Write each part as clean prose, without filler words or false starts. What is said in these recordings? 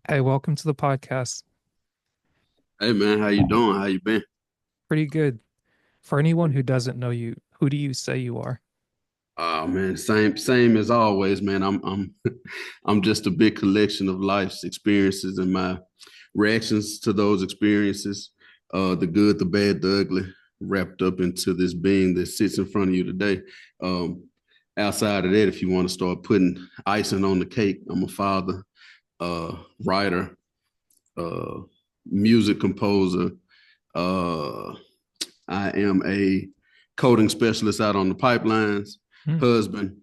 Hey, welcome to the podcast. Hey man, how you doing? How you been? Pretty good. For anyone who doesn't know you, who do you say you are? Oh man, same as always, man. I'm I'm just a big collection of life's experiences and my reactions to those experiences, the good, the bad, the ugly, wrapped up into this being that sits in front of you today. Um, Outside of that, if you want to start putting icing on the cake, I'm a father, writer, uh, music composer. Uh, I am a coding specialist out on the pipelines, Hmm. husband,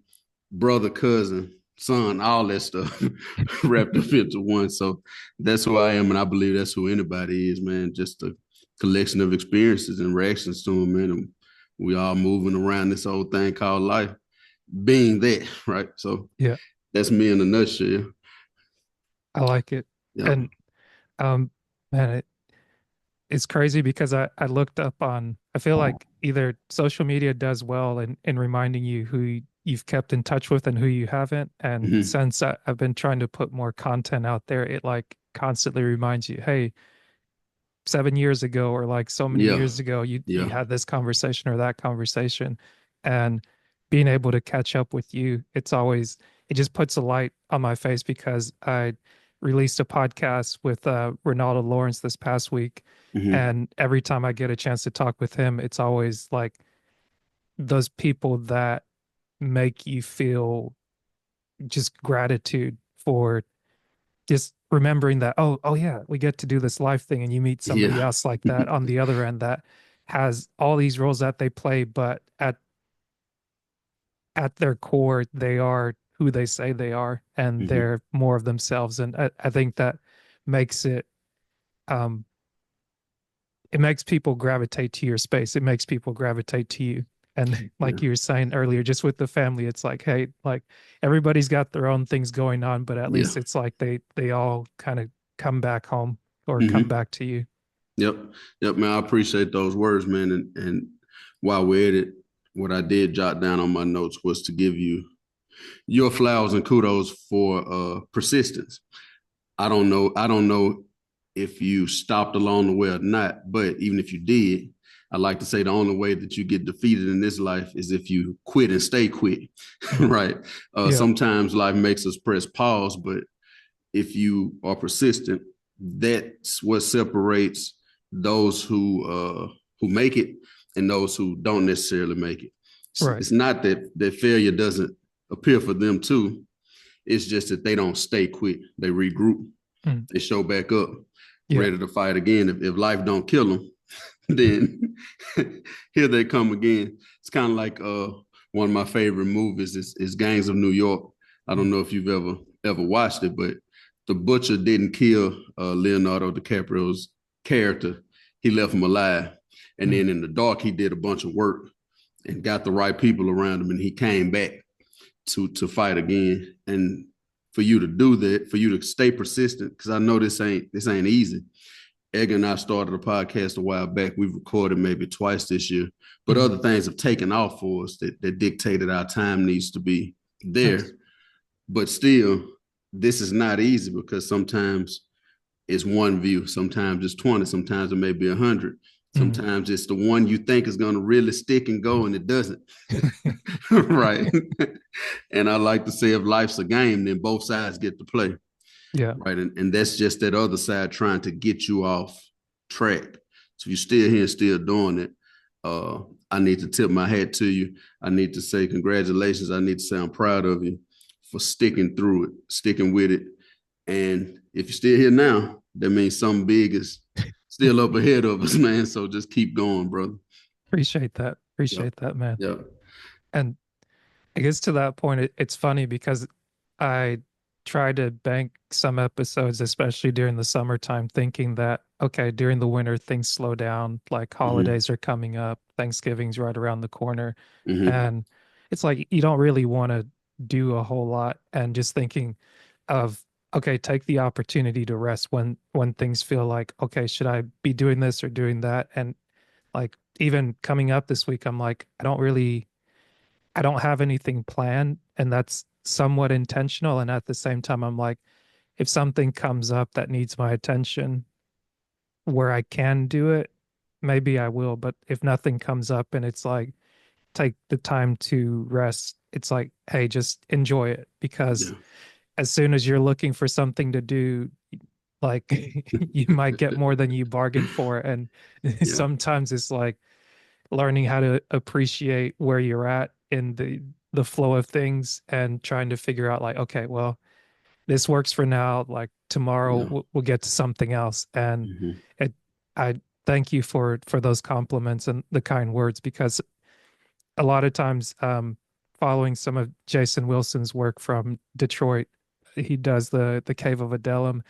brother, cousin, son, all that stuff wrapped up into one. So that's who I am, and I believe that's who anybody is, man. Just a collection of experiences and reactions to them, man. And we all moving around this old thing called life, being that, right? So Yeah, that's me in a nutshell. I like it. Yep. And um, man, it's crazy because I looked up on, I feel like either social media does well in reminding you who you've kept in touch with and who you haven't. And Mm-hmm. since I've been trying to put more content out there, it like constantly reminds you, hey, 7 years ago or like so many Yeah. years ago you Yeah. had this conversation or that conversation, and being able to catch up with you, it just puts a light on my face because I released a podcast with Ronaldo Lawrence this past week, Mm-hmm. and every time I get a chance to talk with him, it's always like those people that make you feel just gratitude for just remembering that, oh yeah, we get to do this live thing, and you meet somebody Yeah. else like that on the other end that has all these roles that they play, but at their core they are who they say they are, and Mm-hmm. they're more of themselves. And I think that makes um it makes people gravitate to your space. It makes people gravitate to you. And Yeah. like you were saying earlier, just with the family, it's like, hey, like everybody's got their own things going on, but at Yeah. least it's like they all kind of come back home or come Mm-hmm. back to you. Yep. Yep, man. I appreciate those words, man. And while we're at it, what I did jot down on my notes was to give you your flowers and kudos for persistence. I don't know if you stopped along the way or not, but even if you did, I like to say the only way that you get defeated in this life is if you quit and stay quit. Right. Yeah. Sometimes life makes us press pause, but if you are persistent, that's what separates those who make it and those who don't necessarily make it. Right. It's not that failure doesn't appear for them too. It's just that they don't stay quit. They regroup. Mm. They show back up, Yeah. ready to fight again. If life don't kill them, then here they come again. It's kind of like one of my favorite movies is Gangs of New York. I Mm. don't know if you've ever watched it, but the butcher didn't kill Leonardo DiCaprio's character. He left him alive. And Mm. then in the dark, he did a bunch of work and got the right people around him, and he came back to fight again. And for you to do that, for you to stay persistent, because I know this ain't easy. Egg and I started a podcast a while back. We've recorded maybe twice this year, but Mm. other things have taken off for us that dictated our time needs to be there. Nice. But still, this is not easy because sometimes it's one view, sometimes it's 20, sometimes it may be 100. Mm. Sometimes it's the one you think is going to really stick and go, and it doesn't. Right. And I like to say if life's a game, then both sides get to play. Yeah. Right. And that's just that other side trying to get you off track. So if you're still here and still doing it, uh, I need to tip my hat to you. I need to say congratulations. I need to say I'm proud of you for sticking through it, sticking with it. And if you're still here now, that means something big is still up ahead of us, man. So just keep going, brother. Appreciate that. Yep. Appreciate that, man. Yep. And I guess to that point, it's funny because I try to bank some episodes, especially during the summertime, thinking that, okay, during the winter, things slow down, like Mm-hmm. holidays are coming up, Thanksgiving's right around the corner. Mm-hmm. And it's like you don't really want to do a whole lot. And just thinking of, okay, take the opportunity to rest when things feel like, okay, should I be doing this or doing that? And like even coming up this week, I'm like, I don't have anything planned, and that's somewhat intentional. And at the same time, I'm like, if something comes up that needs my attention where I can do it, maybe I will. But if nothing comes up and it's like, take the time to rest, it's like, hey, just enjoy it. Because Yeah. as soon as you're looking for something to do, like you might get more than you bargained for. And Yeah. sometimes it's like learning how to appreciate where you're at in the flow of things and trying to figure out like, okay, well, this works for now. Like tomorrow Yeah. we'll get to something else. And Hmm. it, I thank you for those compliments and the kind words, because a lot of times, following some of Jason Wilson's work from Detroit, he does the Cave of Adullam,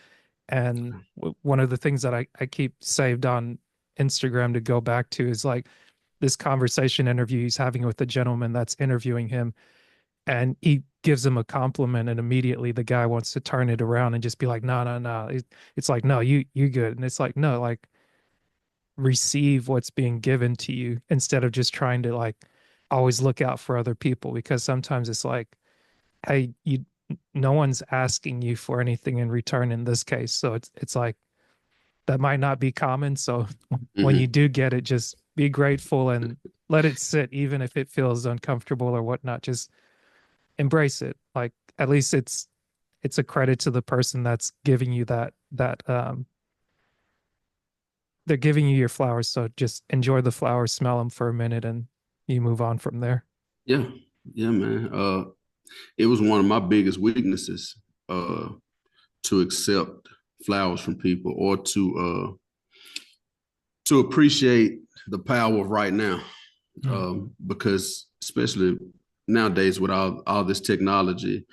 and one of the things that I keep saved on Instagram to go back to is like this conversation interview he's having with the gentleman that's interviewing him, and he gives him a compliment, and immediately the guy wants to turn it around and just be like, no, no, no. It's like, no, you good, and it's like, no, like receive what's being given to you instead of just trying to like always look out for other people, because sometimes it's like, hey, you, no one's asking you for anything in return in this case, so it's like that might not be common. So when you Hmm. do get it, just be grateful and let it sit, even if it feels uncomfortable or whatnot. Just embrace it. Like at least it's a credit to the person that's giving you that they're giving you your flowers. So just enjoy the flowers, smell them for a minute, and you move on from there. Yeah. Yeah, man. It was one of my biggest weaknesses, uh, to accept flowers from people or to appreciate the power of right now. Mm, Because especially nowadays with all this technology,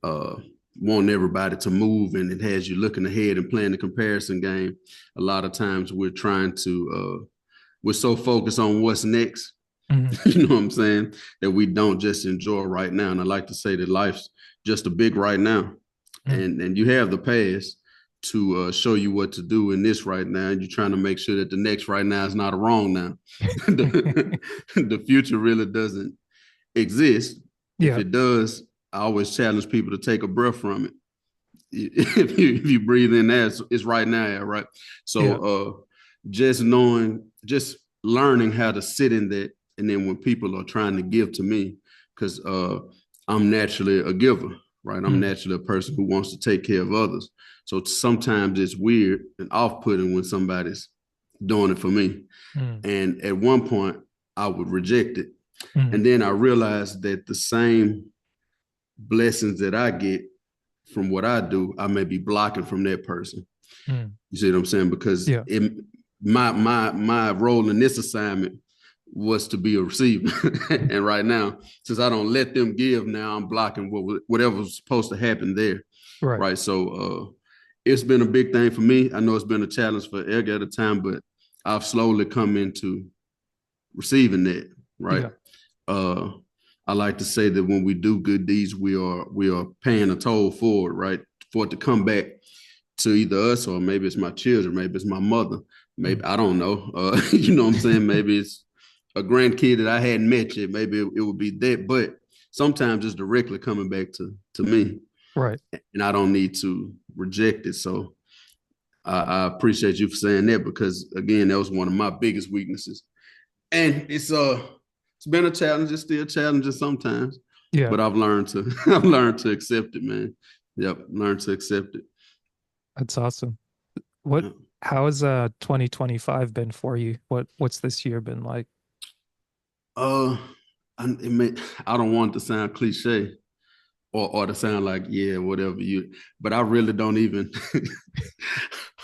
uh, wanting everybody to move, and it has you looking ahead and playing the comparison game. A lot of times we're so focused on what's next, mm, you know what I'm saying, that we don't just enjoy right now. And I like to say that life's just a big right now, mm. and you have the past to show you what to do in this right now, and you're trying to make sure that the next right now is not a wrong now. The future really doesn't exist. If Yeah, it does, I always challenge people to take a breath from it. If you breathe in there, it's right now, yeah, right? yeah. So just knowing, just learning how to sit in that, and then when people are trying to give to me, because I'm naturally a giver, right? I'm Mm, naturally a person who wants to take care of others. So sometimes it's weird and off-putting when somebody's doing it for me. mm, And at one point, I would reject it. mm, And then I realized that the same blessings that I get from what I do, I may be blocking from that person. mm. You see what I'm saying? Because Yeah, my role in this assignment was to be a receiver, and right now, since I don't let them give, now I'm blocking whatever was supposed to happen there, right. right? So it's been a big thing for me. I know it's been a challenge for Edgar at a time, but I've slowly come into receiving that, right? Yeah. uh I like to say that when we do good deeds, we are paying a toll for it, right? For it to come back to either us, or maybe it's my children, maybe it's my mother, maybe Mm. I don't know. You know what I'm saying? Maybe it's a grandkid that I hadn't met yet. Maybe it would be that, but sometimes it's directly coming back to me, Right. and I don't need to reject it. So I appreciate you for saying that, because again, that was one of my biggest weaknesses, and it's been a challenge. It's still challenging sometimes, Yeah. but I've learned to I've learned to accept it, man. Yep, learned to accept it. That's awesome. What, Yep. how has 2025 been for you? What's this year been like? Uh, I don't want it to sound cliche, or to sound like, yeah, whatever you, but I really don't even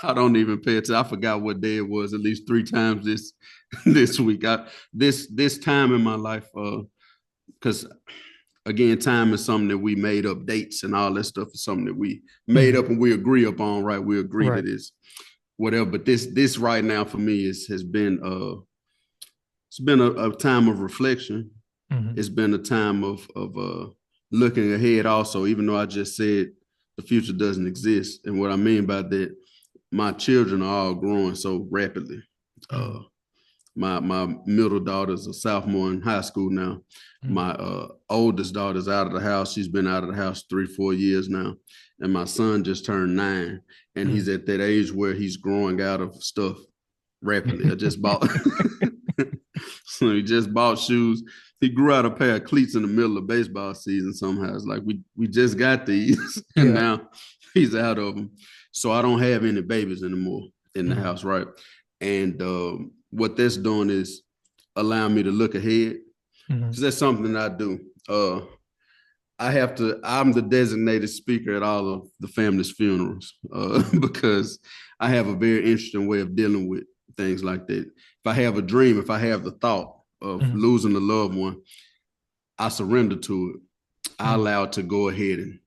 I don't even pay attention. I forgot what day it was at least three times this week. This time in my life, because again, time is something that we made up. Dates and all that stuff is something that we made Mm, up and we agree upon, right? We agree right. that it's whatever. But this right now for me has been it's been a time of reflection. Hmm. It's been a time of looking ahead also, even though I just said the future doesn't exist. And what I mean by that, my children are all growing so rapidly. Mm, Uh, my middle daughter's a sophomore in high school now. mm, My oldest daughter's out of the house. She's been out of the house 3-4 years now, and my son just turned 9, and he's Mm. at that age where he's growing out of stuff rapidly. I just bought so he just bought shoes. He grew out a pair of cleats in the middle of baseball season somehow. It's like we just got these and Yeah. now he's out of them. So I don't have any babies anymore in the Mm. house, right? And what that's doing is allowing me to look ahead Mm. because that's something I do. I'm the designated speaker at all of the family's funerals because I have a very interesting way of dealing with things like that. If I have a dream, if I have the thought of Mm. losing a loved one, I surrender to it. I Mm. allow it to go ahead and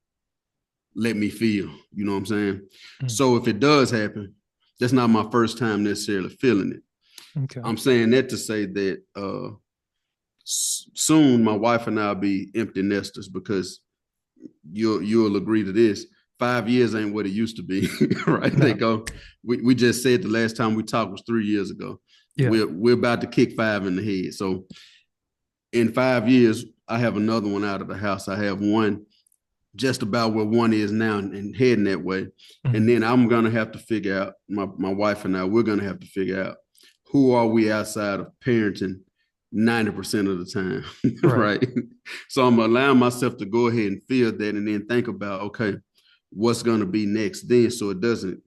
let me feel, you know what I'm saying? Mm. So if it does happen, that's not my first time necessarily feeling it. Okay. I'm saying that to say that soon my wife and I'll be empty nesters because you'll agree to this. 5 years ain't what it used to be, right? They No. go. We just said the last time we talked was 3 years ago. Yeah. We're about to kick 5 in the head. So in 5 years, I have another one out of the house. I have one just about where one is now and heading that way. And Mm. then I'm gonna have to figure out my wife and I. We're gonna have to figure out who are we outside of parenting 90% of the time, Right. right? So I'm allowing myself to go ahead and feel that and then think about, okay, what's going to be next then so it doesn't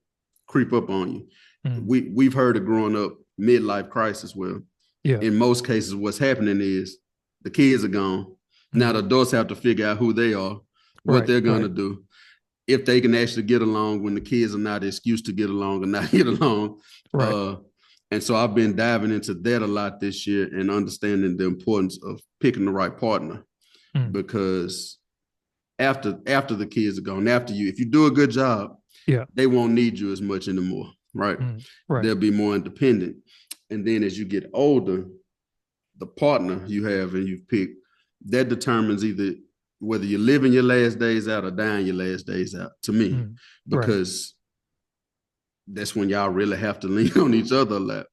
creep up on you. Mm. We've heard of growing up midlife crisis. Well, Yeah. in most cases, what's happening is the kids are gone. Now Mm. the adults have to figure out who they are, what Right. they're going to Right. do, if they can actually get along when the kids are not an excuse to get along or not get along. Right. Uh, and so I've been diving into that a lot this year and understanding the importance of picking the right partner Mm. because after the kids are gone, after you, if you do a good job, Yeah. they won't need you as much anymore, right? Mm. Right. They'll be more independent. And then as you get older, the partner you have and you've picked, that determines either whether you're living your last days out or dying your last days out to me, Mm. Right. because that's when y'all really have to lean on each other a lot.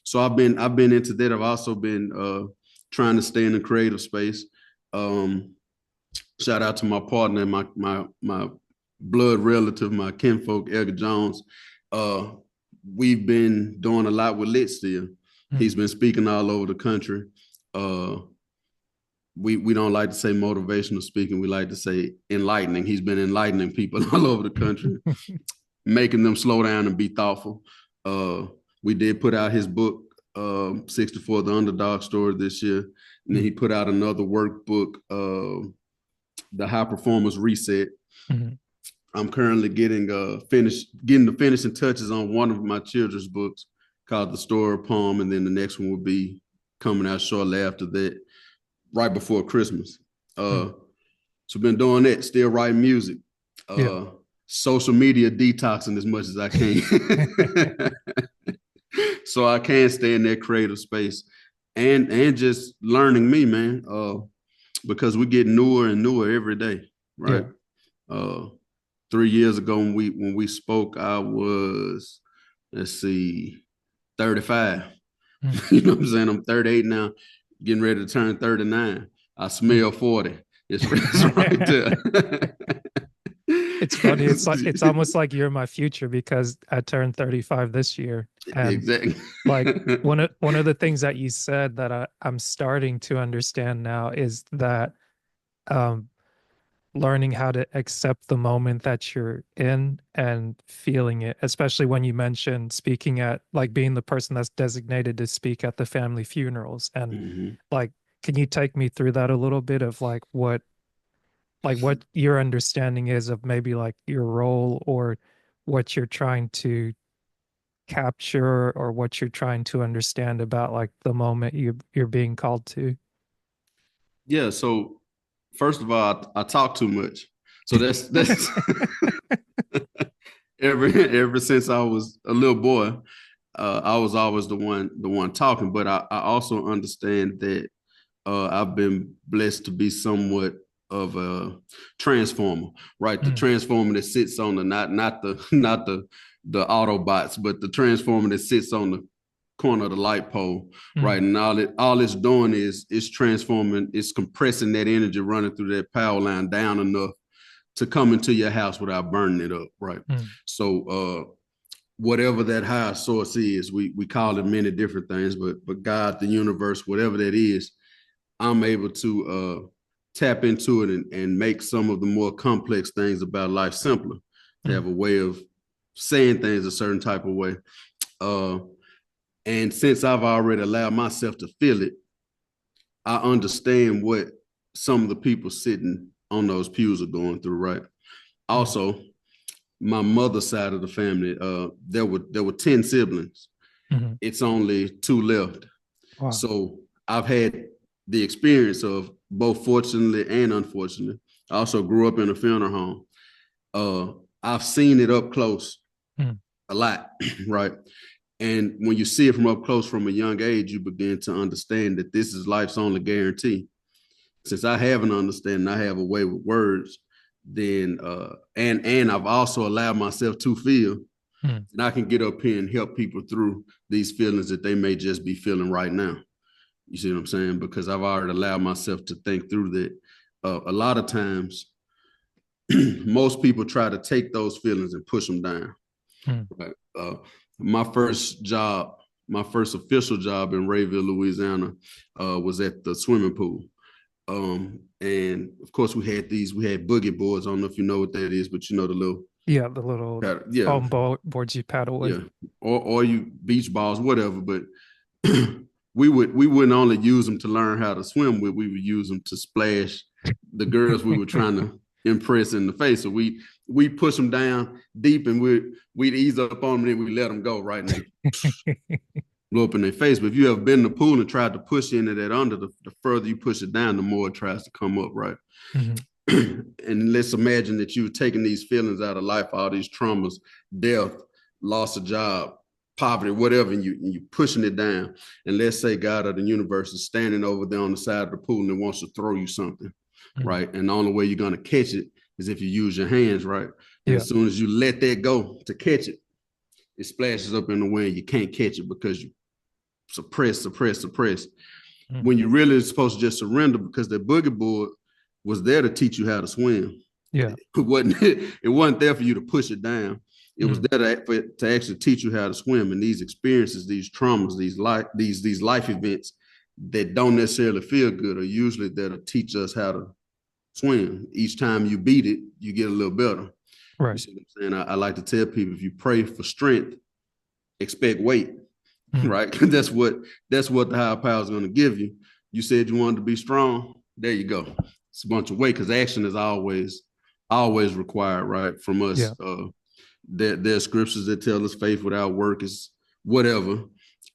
So I've been into that. I've also been trying to stay in the creative space. Um, Shout out to my partner and my blood relative, my kinfolk, Edgar Jones. Uh, we've been doing a lot with Lit still. He's Mm. been speaking all over the country. Uh, we don't like to say motivational speaking. We like to say enlightening. He's been enlightening people all over the country, making them slow down and be thoughtful. Uh, we did put out his book, 64, The Underdog Story this year. And then Mm. he put out another workbook, The High Performance Reset. Mm. I'm currently getting the finishing touches on one of my children's books called The Story of Poem. And then the next one will be coming out shortly after that, right before Christmas. Mm. So been doing that, still writing music, Yeah. uh, social media detoxing as much as I can. So I can stay in that creative space and just learning me, man. Because we get newer and newer every day, right? Yeah. Uh 3 years ago when we spoke, I was, let's see, 35. Mm. You know what I'm saying? I'm 38 now, getting ready to turn 39. I Mm. smell 40. It's right there. It's funny. It's like it's almost like you're my future because I turned 35 this year. And Exactly. like one of the things that you said that I'm starting to understand now is that um learning how to accept the moment that you're in and feeling it, especially when you mentioned speaking at like being the person that's designated to speak at the family funerals. And Mhm. like, can you take me through that a little bit of like what your understanding is of maybe like your role or what you're trying to capture or what you're trying to understand about like the moment you're being called to? Yeah. So first of all, I talk too much. So that's ever since I was a little boy, I was always the one talking. But I also understand that I've been blessed to be somewhat of a transformer, right? The Mm. transformer that sits on the not the not the Autobots, but the transformer that sits on the corner of the light pole, right? Mm. And all it's doing is it's transforming, it's compressing that energy running through that power line down enough to come into your house without burning it up, right? Mm, So whatever that higher source is, we call it many different things, but God, the universe, whatever that is, I'm able to tap into it and make some of the more complex things about life simpler. To mm, have a way of saying things a certain type of way. Uh, and since I've already allowed myself to feel it, I understand what some of the people sitting on those pews are going through, right? mm, Also, my mother's side of the family, there were 10 siblings. mhm. It's only two left. Wow. So I've had the experience of both fortunately and unfortunately. I also grew up in a funeral home. Uh, I've seen it up close Mm, a lot, right? And when you see it from up close from a young age, you begin to understand that this is life's only guarantee. Since I have an understanding, I have a way with words, then and I've also allowed myself to feel, mm, and I can get up here and help people through these feelings that they may just be feeling right now. You see what I'm saying? Because I've already allowed myself to think through that. A lot of times, most people try to take those feelings and push them down. mm. Right? My first job, my first official job in Rayville, Louisiana, was at the swimming pool. And of course, we had boogie boards. I don't know if you know what that is, but you know the little, Yeah, the little yeah, foam boards you paddle with. yeah, or you beach balls, whatever. But we wouldn't only use them to learn how to swim with. We would use them to splash the girls we were trying to impress in the face. So we push them down deep, and we'd ease up on them, and then we let them go right, and they blow up in their face. But if you ever been in the pool and tried to push into that under, the further you push it down, the more it tries to come up, right? Mhm. And let's imagine that you've taken these feelings out of life, all these traumas, death, loss of job, poverty, whatever, and you pushing it down. And let's say God or the universe is standing over there on the side of the pool and it wants to throw you something, Mhm. right? And the only way you're gonna catch it is if you use your hands, right? And Yeah. as soon as you let that go to catch it, it splashes up in the wind. You can't catch it because you suppress. Mm. When you really are supposed to just surrender because that boogie board was there to teach you how to swim. Yeah. It wasn't there for you to push it down. It was Mm. there to actually teach you how to swim. And these experiences, these traumas, these life events that don't necessarily feel good are usually there to teach us how to swim. Each time you beat it, you get a little better. You Right. see what I'm saying? I like to tell people if you pray for strength, expect weight, Mm. right? That's what the higher power is going to give you. You said you wanted to be strong. There you go. It's a bunch of weight because action is always required, right, from Yeah. us. There's scriptures that tell us faith without work is whatever.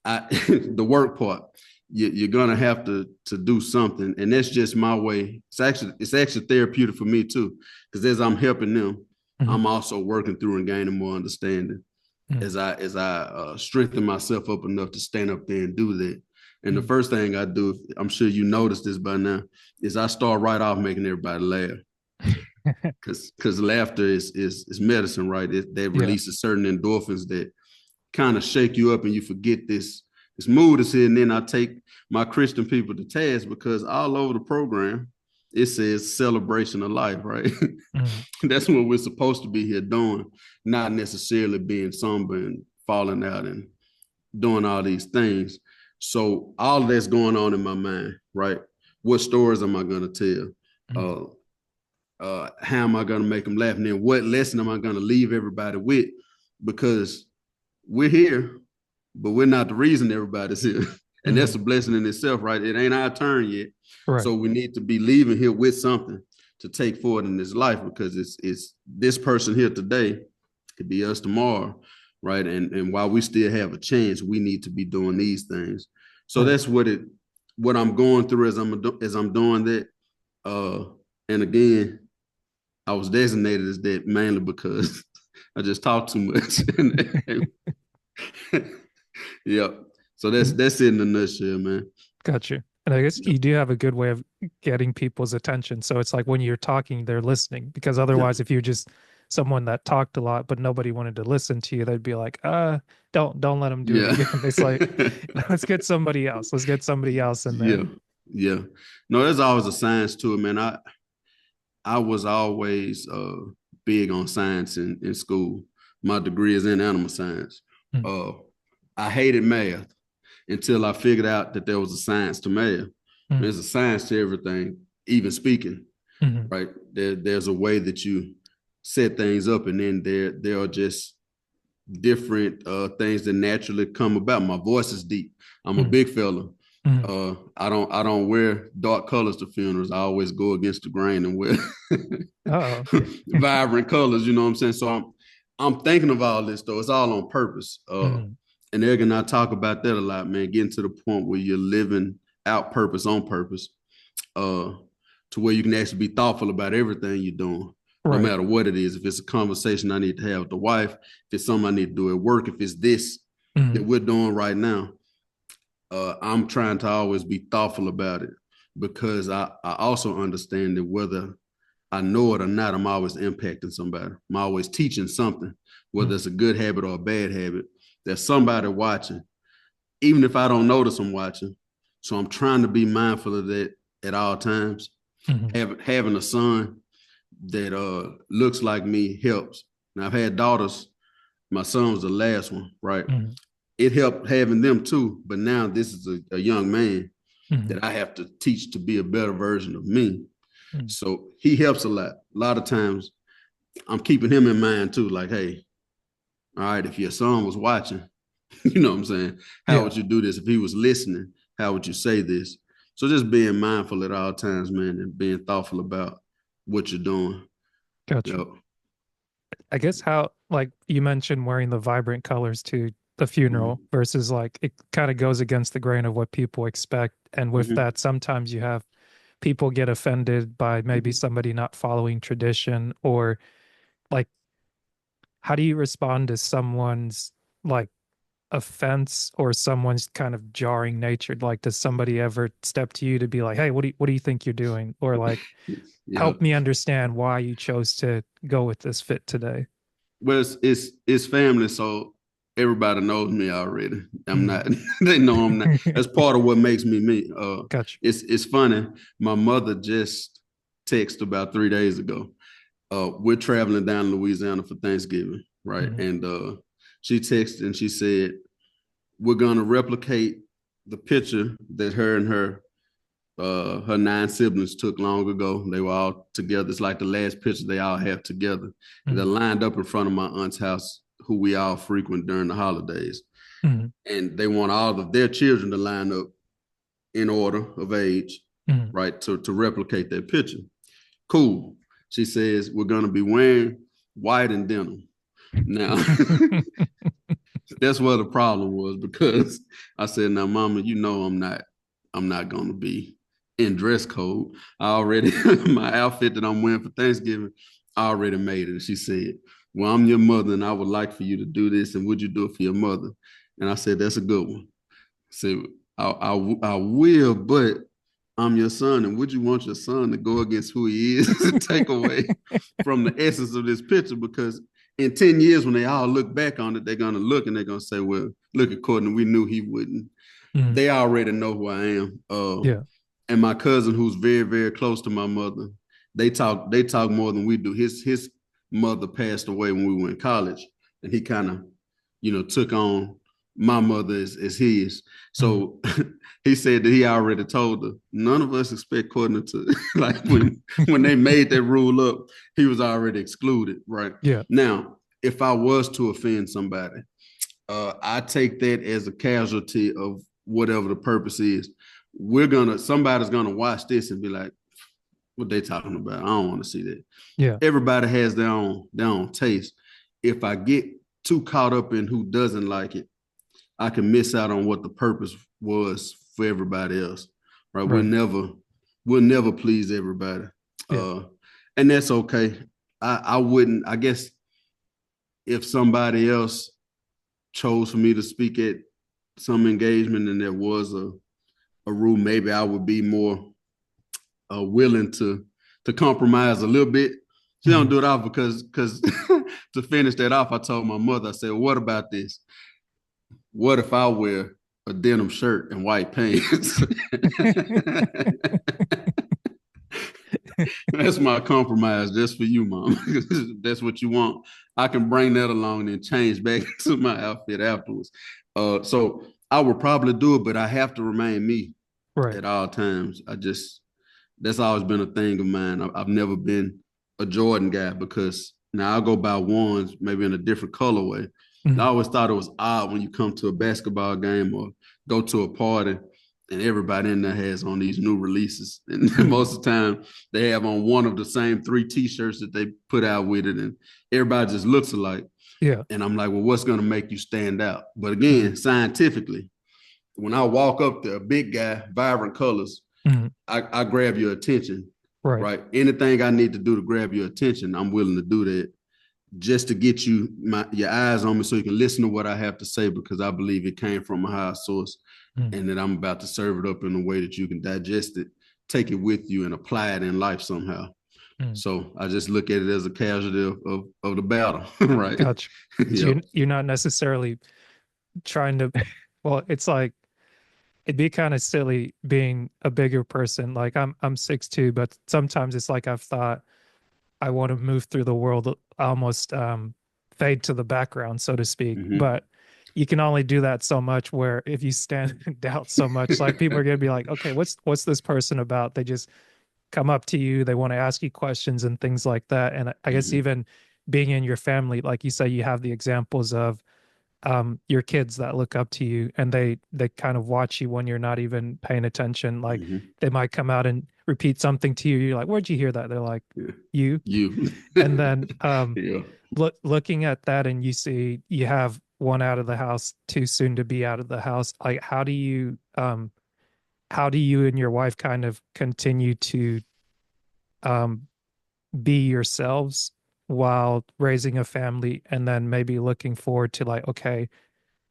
The work part, you're gonna have to do something, and that's just my way. It's actually therapeutic for me too, because as I'm helping them, Mhm. I'm also working through and gaining more understanding Mm. as I strengthen myself up enough to stand up there and do that. And the Mm. first thing I do, I'm sure you noticed this by now, is I start right off making everybody laugh because laughter is medicine, right? That Yeah. releases certain endorphins that kind of shake you up and you forget this mood is here. And then I take my Christian people to task because all over the program it says celebration of life, right? Mm. That's what we're supposed to be here doing, not necessarily being somber and falling out and doing all these things. So all of that's going on in my mind, right? What stories am I going to Mm. tell? How am I going to make them laugh? And then what lesson am I going to leave everybody with? Because we're here, but we're not the reason everybody's here. And that's Mhm. a blessing in itself, right? It ain't our turn yet. Right. So we need to be leaving here with something to take forward in this life because it's this person here today could be us tomorrow, right? And while we still have a chance, we need to be doing these things. So Right. that's what I'm going through as I'm doing that. Uh, and again, I was designated as that mainly because I just talk too much. Yeah. So that's And that's it in a nutshell, man. got you. And I guess you do have a good way of getting people's attention. So it's like when you're talking, they're listening. Because Yeah. otherwise, if you're just someone that talked a lot, but nobody wanted to listen to you, they'd be like, don't let them do it Yeah. again. It's like, let's get somebody else. Let's get somebody else in there. Yeah. Yeah. No, there's always a science to it, man. I was always big on science in school. My degree is in animal science. Mm, Uh, I hated math until I figured out that there was a science to math. mm, There's a science to everything, even speaking, mm, right? There's a way that you set things up, and then there are just different things that naturally come about. My voice is deep. I'm a mm, big fella. mm. I don't wear dark colors to funerals. I always go against the grain and wear Oh, vibrant colors. You know what I'm saying? So I'm thinking of all this though. It's all on purpose. mm, And Eric and I talk about that a lot, man. Getting to the point where you're living out purpose on purpose, uh, to where you can actually be thoughtful about everything you're doing, no right. matter what it is. If it's a conversation I need to have with the wife, if it's something I need to do at work, if it's this that Mm, we're doing right now, I'm trying to always be thoughtful about it because I also understand that whether I know it or not, I'm always impacting somebody. I'm always teaching something, whether mm, it's a good habit or a bad habit. There's somebody watching, even if I don't notice I'm watching. So I'm trying to be mindful of that at all times. mm, Having a son that looks like me helps. Now I've had daughters. My son was the last one, right? mm, It helped having them too. But now this is a young man mm, that I have to teach to be a better version of me. mm. So he helps a lot. A lot of times I'm keeping him in mind too. Like, hey, all right, if your son was watching, you know what I'm saying? How Yeah, would you do this? If he was listening, how would you say this? So just being mindful at all times, man, and being thoughtful about what you're doing. gotcha. Yep. I guess how, like you mentioned, wearing the vibrant colors to the Mm-hmm. funeral versus like it kind of goes against the grain of what people expect. And with Mm-hmm. that, sometimes you have people get offended by maybe Mm-hmm. somebody not following tradition, or like, how do you respond to someone's like offense or someone's kind of jarring nature? Like, does somebody ever step to you to be like, hey, what do you think you're doing? Or like, help Yep. me understand why you chose to go with this fit today. Well, it's family, so everybody knows me already. I'm Mm. not. They know I'm not. That's part of what makes me me. Gotcha. It's funny. My mother just texted about 3 days ago. We're traveling down to Louisiana for Thanksgiving, right? Hmm. And she texted and she said, "We're gonna replicate the picture that her 9 siblings took long ago. They were all together. It's like the last picture they all have together. And they're Hmm. lined up in front of my aunt's house, who we all frequent during the holidays. Hmm. And they want all of their children to line up in order of age, Hmm. right, to replicate that picture. Cool. She says, we're going to be wearing white and denim. Now, that's where the problem was because I said, "Now, Mama, you know I'm not going to be in dress code. I already my outfit that I'm wearing for Thanksgiving, I already made it." And she said, "Well, I'm your mother, and I would like for you to do this. And would you do it for your mother?" And I said, "That's a good one." I said, I will, but I'm your son, and would you want your son to go against who he is and take away from the essence of this picture? Because in 10 years, when they all look back on it, they're gonna look and they're gonna say, "Well, look at Cortney, we knew he wouldn't." Hmm. They already know who I am. Yeah. And my cousin, who's very, very close to my mother, they talk more than we do. His mother passed away when we were in college, and he kind of, took on my mother as his. Hmm. So he said that he already told her. None of us expect Courtney to like when they made that rule up, he was already excluded. Right Yeah. now, if I was to offend somebody, I take that as a casualty of whatever the purpose is. Somebody's gonna watch this and be like, "What they talking about? I don't want to see that." Yeah. Everybody has their own taste. If I get too caught up in who doesn't like it, I can miss out on what the purpose was for everybody else. Right? We'll Right. never we'll never please everybody, Yeah. uh, and that's okay. I wouldn't. I guess if somebody else chose for me to speak at some engagement and there was a rule, maybe I would be more willing to compromise a little bit. She don't Hmm. do it off because to finish that off, I told my mother, I said, well, "What about this? What if I wear a denim shirt and white pants?" That's my compromise just for you, mom. That's what you want. I can bring that along and change back to my outfit afterwards. So I would probably do it, but I have to remain me Right. at all times. That's always been a thing of mine. I've never been a Jordan guy because now I'll go buy ones maybe in a different colorway. I Mhm. always thought it was odd when you come to a basketball game or go to a party and everybody in there has on these new releases. And Mhm. most of the time they have on one of the same three t-shirts that they put out with it. And everybody just looks alike. Yeah. And I'm like, well, what's going to make you stand out? But Mhm. again, scientifically, when I walk up to a big guy, vibrant colors, Mhm. I grab your attention, Right. right? Anything I need to do to grab your attention, I'm willing to do that just to get your eyes on me so you can listen to what I have to say because I believe it came from a higher source Mhm. and that I'm about to serve it up in a way that you can digest it, take it with you and apply it in life somehow. Mhm. So I just look at it as a casualty of the battle, right? Gotcha. So Yep. you're not necessarily trying to, well, it's like it'd be kind of silly being a bigger person. Like I'm 6'2", but sometimes it's like I've thought I want to move through the world, almost fade to the background, so to speak. Mm-hmm. But you can only do that so much where if you stand in doubt so much, like people are gonna be like, okay, what's this person about? They just come up to you, they want to ask you questions and things like that. And I guess Mm-hmm. even being in your family, like you say, you have the examples of your kids that look up to you and they kind of watch you when you're not even paying attention. Like Mm-hmm. they might come out and repeat something to you. You're like, where'd you hear that? They're like, Yeah. you. You. And then Yeah. looking at that and you see you have one out of the house, too soon to be out of the house. Like how do you and your wife kind of continue to um be yourselves while raising a family and then maybe looking forward to like, okay,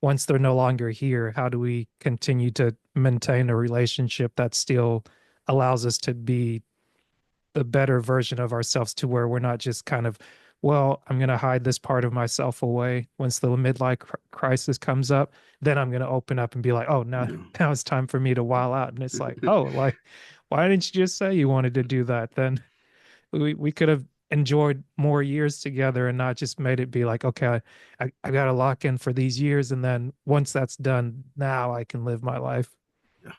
once they're no longer here, how do we continue to maintain a relationship that still allows us to be the better version of ourselves to where we're not just kind of, well, I'm going to hide this part of myself away. Once the midlife crisis comes up, then I'm going to open up and be like, oh, now, Yeah. now it's time for me to wild out. And it's like, oh, like, why didn't you just say you wanted to do that? Then we could have enjoyed more years together and not just made it be like, okay, I got to lock in for these years. And then once that's done, now I can live my life. Yeah.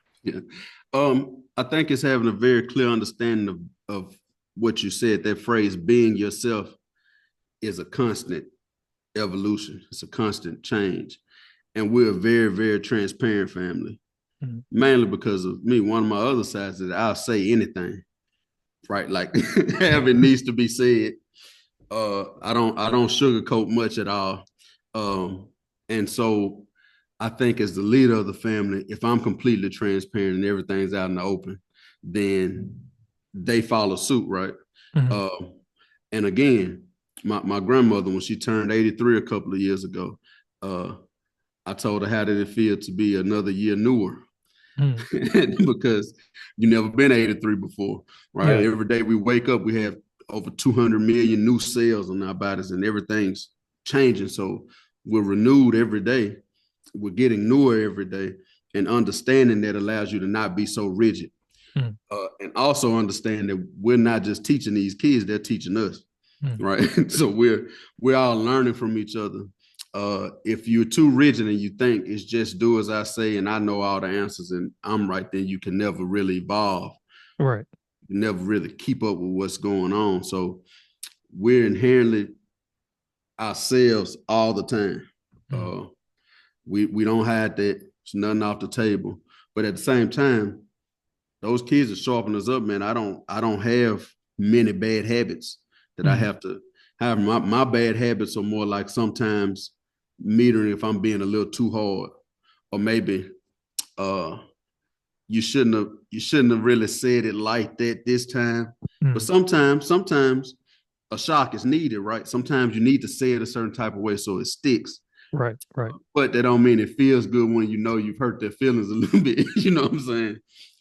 Yeah. I think it's having a very clear understanding of what you said. That phrase, being yourself, is a constant evolution. It's a constant change. And we're a very, very transparent family, Mhm. mainly because of me. One of my other sides is that I'll say anything, right? Like have it needs to be said. I don't sugarcoat much at all. And so I think as the leader of the family, if I'm completely transparent and everything's out in the open, then they follow suit, right? Mhm. Uh, and again, my grandmother, when she turned 83 a couple of years ago, uh, I told her how did it feel to be another year newer Mhm. because you never been 83 before, right? Yeah. Every day we wake up, we have over 200 million new cells on our bodies and everything's changing. So we're renewed every day. We're getting newer every day. And understanding that allows you to not be so rigid. Mhm. And also understand that we're not just teaching these kids, they're teaching us, Mhm. right? So we're all learning from each other. If you're too rigid and you think it's just do as I say and I know all the answers and I'm right, then you can never really evolve. Right. You never really keep up with what's going on. So we're inherently ourselves all the time. Mhm. Uh, we don't hide that. It's nothing off the table. But at the same time, those kids are sharpening us up, man. I don't have many bad habits that I Mhm. have to have. My bad habits are more like sometimes metering if I'm being a little too hard, or maybe uh you shouldn't have really said it like that this time. But Mhm. sometimes a shock is needed, right? Sometimes you need to say it a certain type of way so it sticks. Right. Right. But that don't mean it feels good when you know you've hurt their feelings a little bit. You know what I'm saying?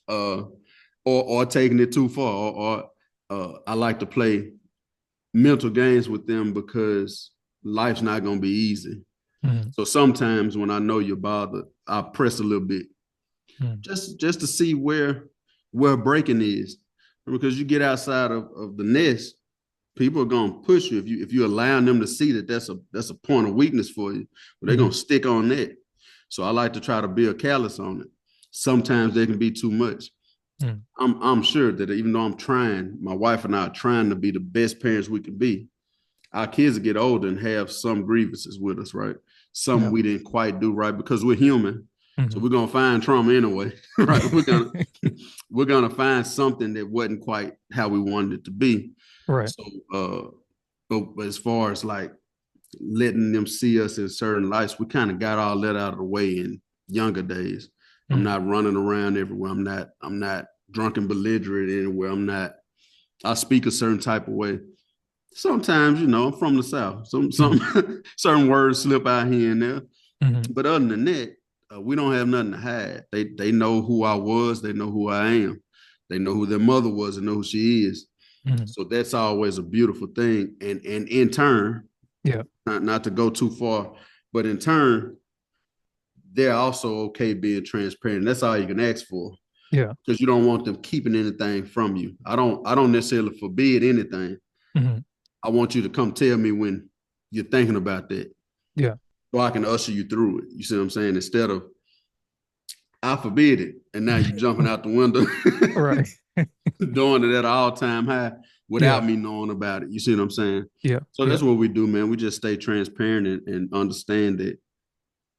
Uh, or taking it too far. Or I like to play mental games with them because life's not gonna be easy. Mhm. So sometimes when I know you're bothered, I press a little bit Mhm. just to see where breaking is. because you get outside of the nest, people are gonna push you if you allowing them to see that that's a point of weakness for you. But they're Hmm. gonna stick on that. So I like to try to build callous on it. Sometimes they can be too much. Mm. I'm sure that even though I'm trying, my wife and I are trying to be the best parents we can be. Our kids get older and have some grievances with us, right? Some Yeah. we didn't quite do right because we're human. So Hmm. we're gonna find trauma anyway, right? We're gonna find something that wasn't quite how we wanted it to be. Right. So but as far as like letting them see us in certain lights, we kind of got all that out of the way in younger days. I'm Mm. not running around everywhere. I'm not drunk and belligerent anywhere. I speak a certain type of way. Sometimes, I'm from the South. Some Mm. certain words slip out here and there. Hmm. But other than that, we don't have nothing to hide. They know who I was. They know who I am. They know who their mother was and know who she is. Hmm. So that's always a beautiful thing. And in turn, Yeah. not to go too far, but in turn, they're also okay being transparent. That's all you can ask for Yeah. because you don't want them keeping anything from you. I don't necessarily forbid anything. Hmm. I want you to come tell me when you're thinking about that Yeah. so I can usher you through it. You see what I'm saying? Instead of I forbid it, and now you're jumping out the window, Right. doing it at an all-time high Yeah. without me knowing about it. You see what I'm saying? Yeah. So Yeah. that's what we do, man. We just stay transparent and understand that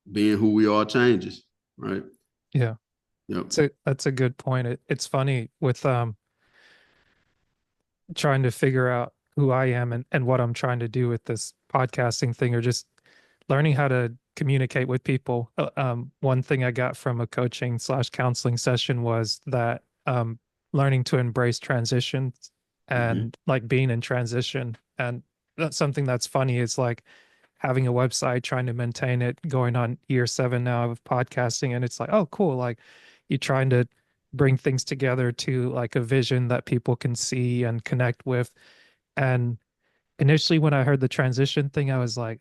being who we are changes, right? Yeah. Yep. That's a good point. It's funny with trying to figure out who I am and what I'm trying to do with this podcasting thing, or just learning how to communicate with people. One thing I got from a coaching slash counseling session was that learning to embrace transitions Mm-hmm. and like being in transition. And that's something that's funny. It's like having a website, trying to maintain it, going on year 7 now of podcasting. And it's like, oh, cool. Like you're trying to bring things together to like a vision that people can see and connect with. And initially, when I heard the transition thing, I was like,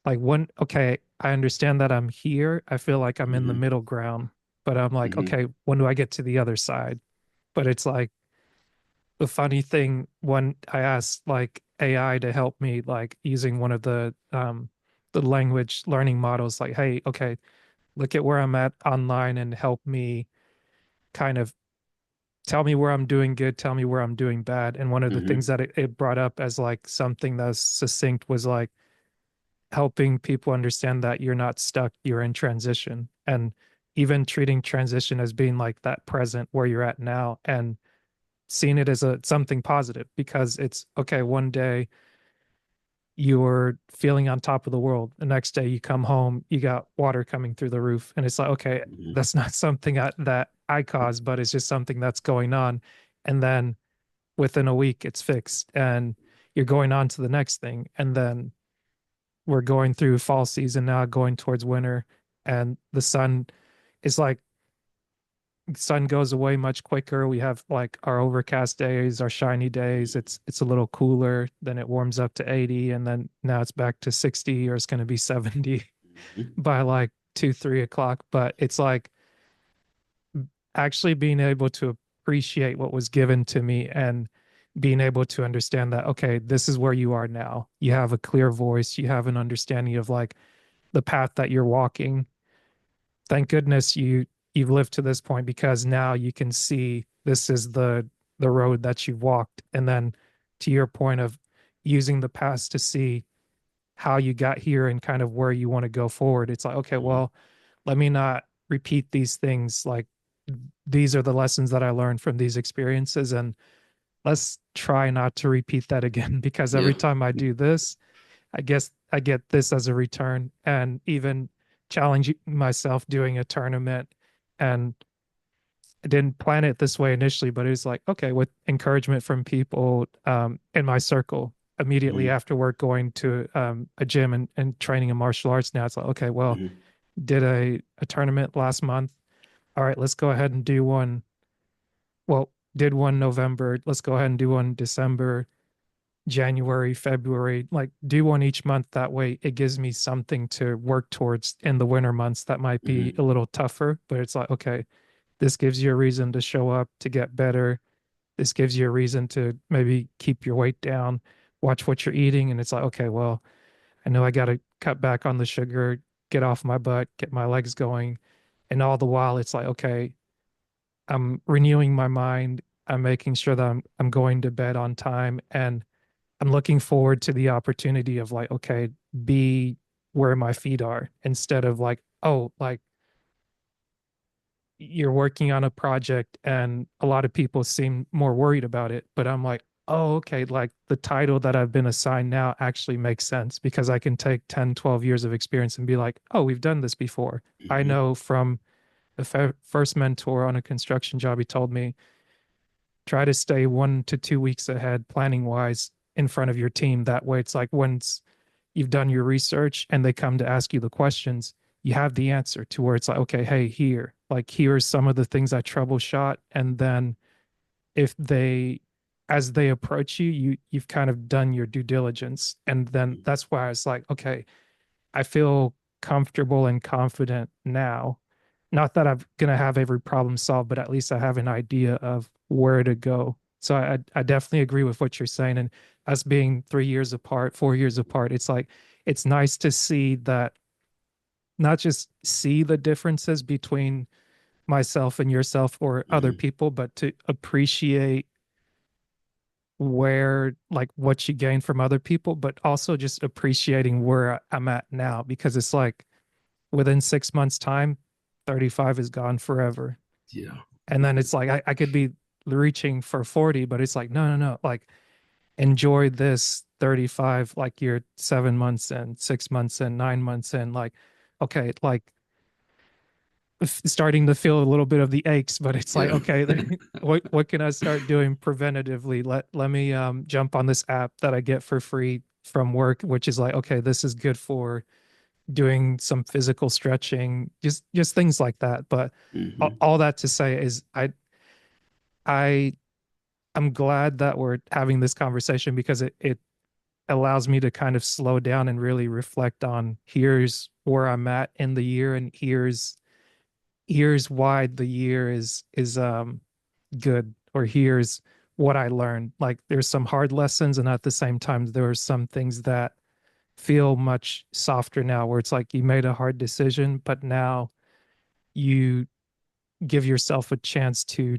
one, okay, I understand that I'm here. I feel like I'm in the Mm-hmm. middle ground, but I'm like, Mm-hmm. okay, when do I get to the other side? But it's like the funny thing when I asked like AI to help me, like using one of the language learning models, like, hey, okay, look at where I'm at online and help me kind of tell me where I'm doing good, tell me where I'm doing bad. And one of the things Mm-hmm. that it brought up as like something that's succinct was like helping people understand that you're not stuck, you're in transition. And even treating transition as being like that present where you're at now and seeing it as a something positive, because it's okay, one day you're feeling on top of the world, the next day you come home, you got water coming through the roof, and it's like, okay, Mm-hmm. that's not something that I caused, but it's just something that's going on. And then within a week it's fixed and you're going on to the next thing. And then we're going through fall season now, going towards winter, and the sun is like, sun goes away much quicker. We have like our overcast days, our shiny days. It's a little cooler, then it warms up to 80, and then now it's back to 60, or it's going to be 70 Mm-hmm. by like 2, 3 o'clock. But it's like actually being able to appreciate what was given to me and being able to understand that, okay, this is where you are now. You have a clear voice, you have an understanding of like the path that you're walking. Thank goodness you've lived to this point, because now you can see this is the road that you've walked. And then to your point of using the past to see how you got here and kind of where you want to go forward, it's like, okay, Mm-hmm. well, let me not repeat these things. Like these are the lessons that I learned from these experiences, and let's try not to repeat that again. Because Yeah. every time I do this, I guess I get this as a return. And even challenge myself doing a tournament, and I didn't plan it this way initially, but it was like, okay, with encouragement from people in my circle immediately Mm-hmm. after work, going to a gym and training in martial arts. Now it's like, okay, well, Mm-hmm. did a tournament last month. All right, let's go ahead and do one. Well, did one November. Let's go ahead and do one December, January, February, like do one each month. That way it gives me something to work towards in the winter months that might be Mm-hmm. a little tougher, but it's like, okay, this gives you a reason to show up, to get better. This gives you a reason to maybe keep your weight down, watch what you're eating. And it's like, okay, well, I know I got to cut back on the sugar, get off my butt, get my legs going. And all the while, it's like, okay, I'm renewing my mind. I'm making sure that I'm going to bed on time, and I'm looking forward to the opportunity of like, okay, be where my feet are instead of like, oh, like you're working on a project and a lot of people seem more worried about it, but I'm like, oh, okay, like the title that I've been assigned now actually makes sense because I can take 10, 12 years of experience and be like, oh, we've done this before. I Mm-hmm. know from the first mentor on a construction job, he told me, try to stay 1 to 2 weeks ahead planning wise in front of your team. That way, it's like once you've done your research and they come to ask you the questions, you have the answer to where it's like, okay, hey, here, like, here's some of the things I troubleshot. And then if they, as they approach you, you've kind of done your due diligence. And then that's why it's like, okay, I feel comfortable and confident now. Not that I'm going to have every problem solved, but at least I have an idea of where to go. So I definitely agree with what you're saying. And us being 3 years apart, 4 years apart, it's like, it's nice to see that, not just see the differences between myself and yourself or other Mm-hmm. people, but to appreciate where, like, what you gain from other people, but also just appreciating where I'm at now because it's like, within 6 months' time, 35 is gone forever. Yeah. And then it's like I could be reaching for 40, but it's like, no, no, no. Like, enjoy this 35, like you're 7 months in, 6 months in, 9 months in. Like, okay, like starting to feel a little bit of the aches, but it's like, Yeah. okay, what can I start doing preventatively? Let me jump on this app that I get for free from work, which is like, okay, this is good for doing some physical stretching, just things like that. But Mm-hmm. all that to say is I I'm glad that we're having this conversation because it allows me to kind of slow down and really reflect on, here's where I'm at in the year, and here's why the year is good, or here's what I learned. Like, there's some hard lessons, and at the same time there are some things that feel much softer now, where it's like you made a hard decision, but now you give yourself a chance to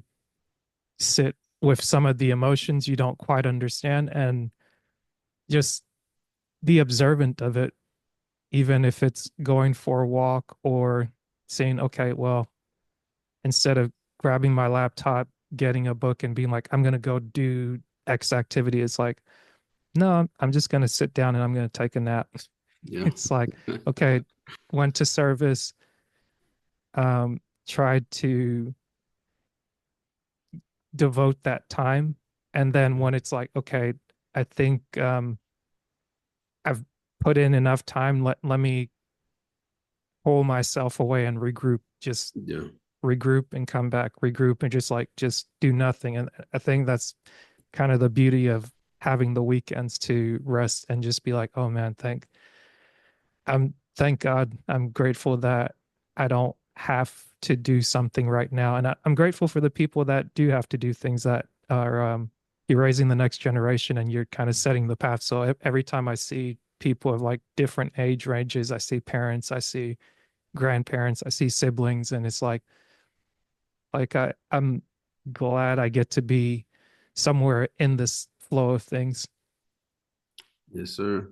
sit with some of the emotions you don't quite understand and just be observant of it, even if it's going for a walk or saying, okay, well, instead of grabbing my laptop, getting a book and being like, I'm going to go do X activity, it's like, no, I'm just going to sit down and I'm going to take a nap. Yeah. It's like, okay, went to service, tried to devote that time. And then when it's like, okay, I think I've put in enough time, let me pull myself away and regroup, just Yeah. regroup and come back, regroup and just like, just do nothing. And I think that's kind of the beauty of having the weekends to rest and just be like, oh man, thank God, I'm grateful that I don't have to do something right now. And I'm grateful for the people that do have to do things, that are, you're raising the next generation and you're kind of setting the path. So every time I see people of like different age ranges, I see parents, I see grandparents, I see siblings, and it's like I'm glad I get to be somewhere in this flow of things. Yes, sir.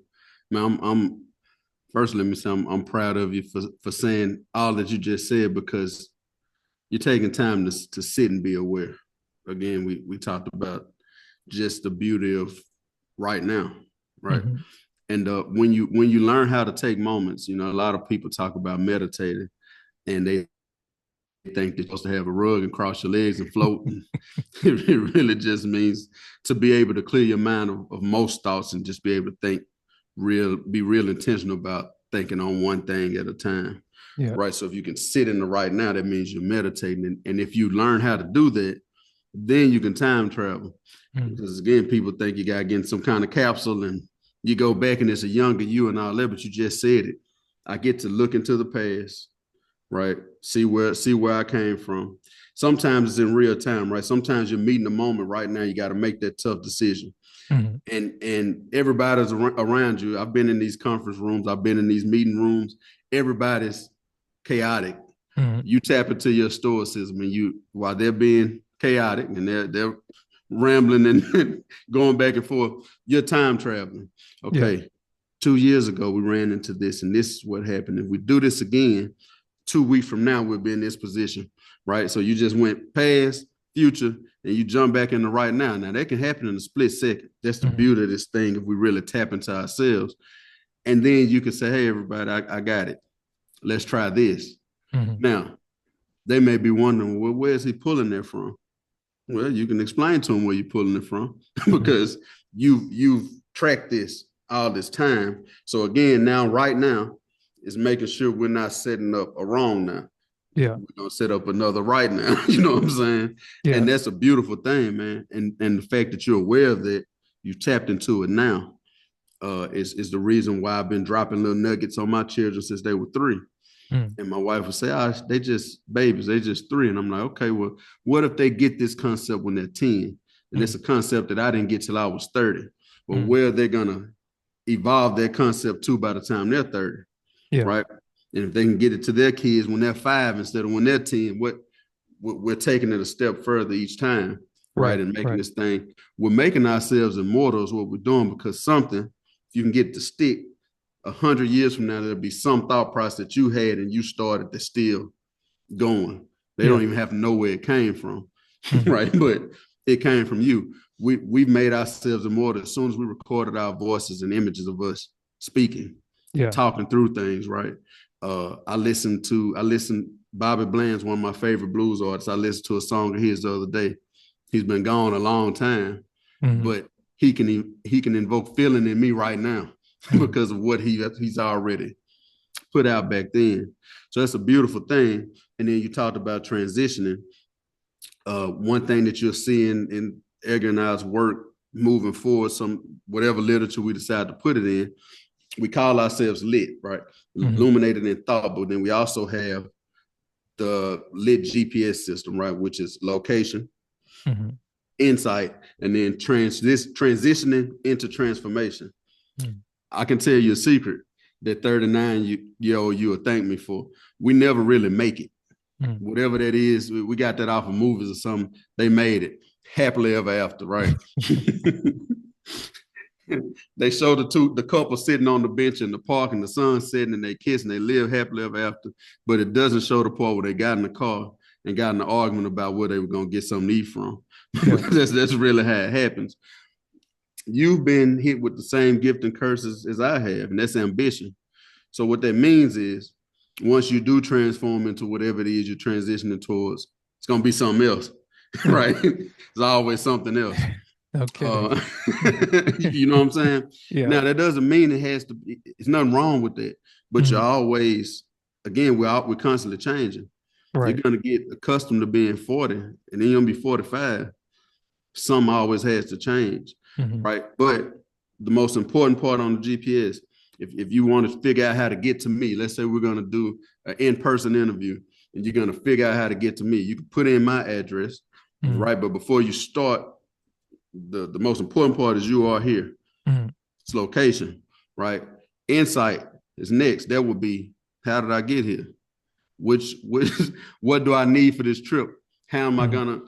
Man, I'm first, let me say I'm proud of you for saying all that you just said, because you're taking time to sit and be aware. Again, we talked about just the beauty of right now, right? Mhm. And when you learn how to take moments, a lot of people talk about meditating, and they think they're supposed to have a rug and cross your legs and float. And it really just means to be able to clear your mind of most thoughts and just be able to be real intentional about thinking on one thing at a time. Yeah. Right. So if you can sit in the right now, that means you're meditating. And if you learn how to do that, then you can time travel. Mm. Because again, people think you got to get in some kind of capsule and you go back and it's a younger you and all that, but you just said it. I get to look into the past, right? See where I came from. Sometimes it's in real time, right? Sometimes you're meeting the moment right now. You got to make that tough decision. Hmm. And everybody's around you. I've been in these conference rooms. I've been in these meeting rooms. Everybody's chaotic. Hmm. You tap into your stoicism, and you while they're being chaotic and they're rambling and going back and forth, you're time traveling. Yeah. Okay, 2 years ago we ran into this, and this is what happened. If we do this again, 2 weeks from now we'll be in this position, right? So you just went past, future, and you jump back into right now. Now that can happen in a split second. That's the Hmm. beauty of this thing if we really tap into ourselves. And then you can say, hey, everybody, I got it. Let's try this. Hmm. Now, they may be wondering, well, where is he pulling that from? Well, you can explain to them where you're pulling it from Hmm. because you've tracked this all this time. So again, right now, is making sure we're not setting up a wrong now. Yeah. We're gonna set up another right now. You know what I'm saying? Yeah. And that's a beautiful thing, man. And the fact that you're aware of that, you tapped into it now, is the reason why I've been dropping little nuggets on my children since they were 3. Mm. And my wife would say, oh, they just babies, they just 3. And I'm like, okay, well, what if they get this concept when they're 10? And it's Mm. a concept that I didn't get till I was 30. Well, Mm. where are they gonna evolve that concept to by the time they're 30? Yeah. Right. And if they can get it to their kids when they're 5 instead of when they're 10, what we're taking it a step further each time, right? Right. And making Right. this thing, we're making ourselves immortal is what we're doing, because something, if you can get to stick 100 years from now, there'll be some thought process that you had and you started that's still going. They Yeah. don't even have to know where it came from, Hmm. right? But it came from you. We've made ourselves immortal as soon as we recorded our voices and images of us speaking, Yeah. talking through things, right? I listened Bobby Bland's one of my favorite blues artists. I listened to a song of his the other day. He's been gone a long time, Hmm. but he can invoke feeling in me right now Hmm. because of what he's already put out back then. So that's a beautiful thing. And then you talked about transitioning. One thing that you're seeing in Edgar and I's work moving forward, some whatever literature we decide to put it in, we call ourselves lit, right? Hmm. Illuminated in thought, but then we also have the lit GPS system, right? Which is location, Hmm. insight, and then transitioning into transformation. Hmm. I can tell you a secret that 39-year-old you will thank me for. We never really make it. Hmm. Whatever that is, we got that off of movies or something. They made it happily ever after, right? They show the couple sitting on the bench in the park and the sun setting and they kiss and they live happily ever after. But it doesn't show the part where they got in the car and got in an argument about where they were gonna get something to eat from. Yeah. that's really how it happens. You've been hit with the same gift and curses as I have, and that's ambition. So what that means is once you do transform into whatever it is you're transitioning towards, it's gonna be something else, Yeah. right? There's always something else. No kidding. Uh, you know what I'm saying? Yeah. Now that doesn't mean it has to be. It's nothing wrong with that, but you're Hmm. always, again, we're constantly changing. You're Right. gonna get accustomed to being 40, and then you're gonna be 45. Some always has to change, Hmm. right? But the most important part on the GPS, if you want to figure out how to get to me, let's say we're gonna do an in-person interview, and you're gonna figure out how to get to me. You can put in my address, Hmm. right? But before you start, the most important part is you are here. Hmm. It's location, right? Insight is next. That would be, how did I get here? Which what do I need for this trip? How am I Hmm. gonna?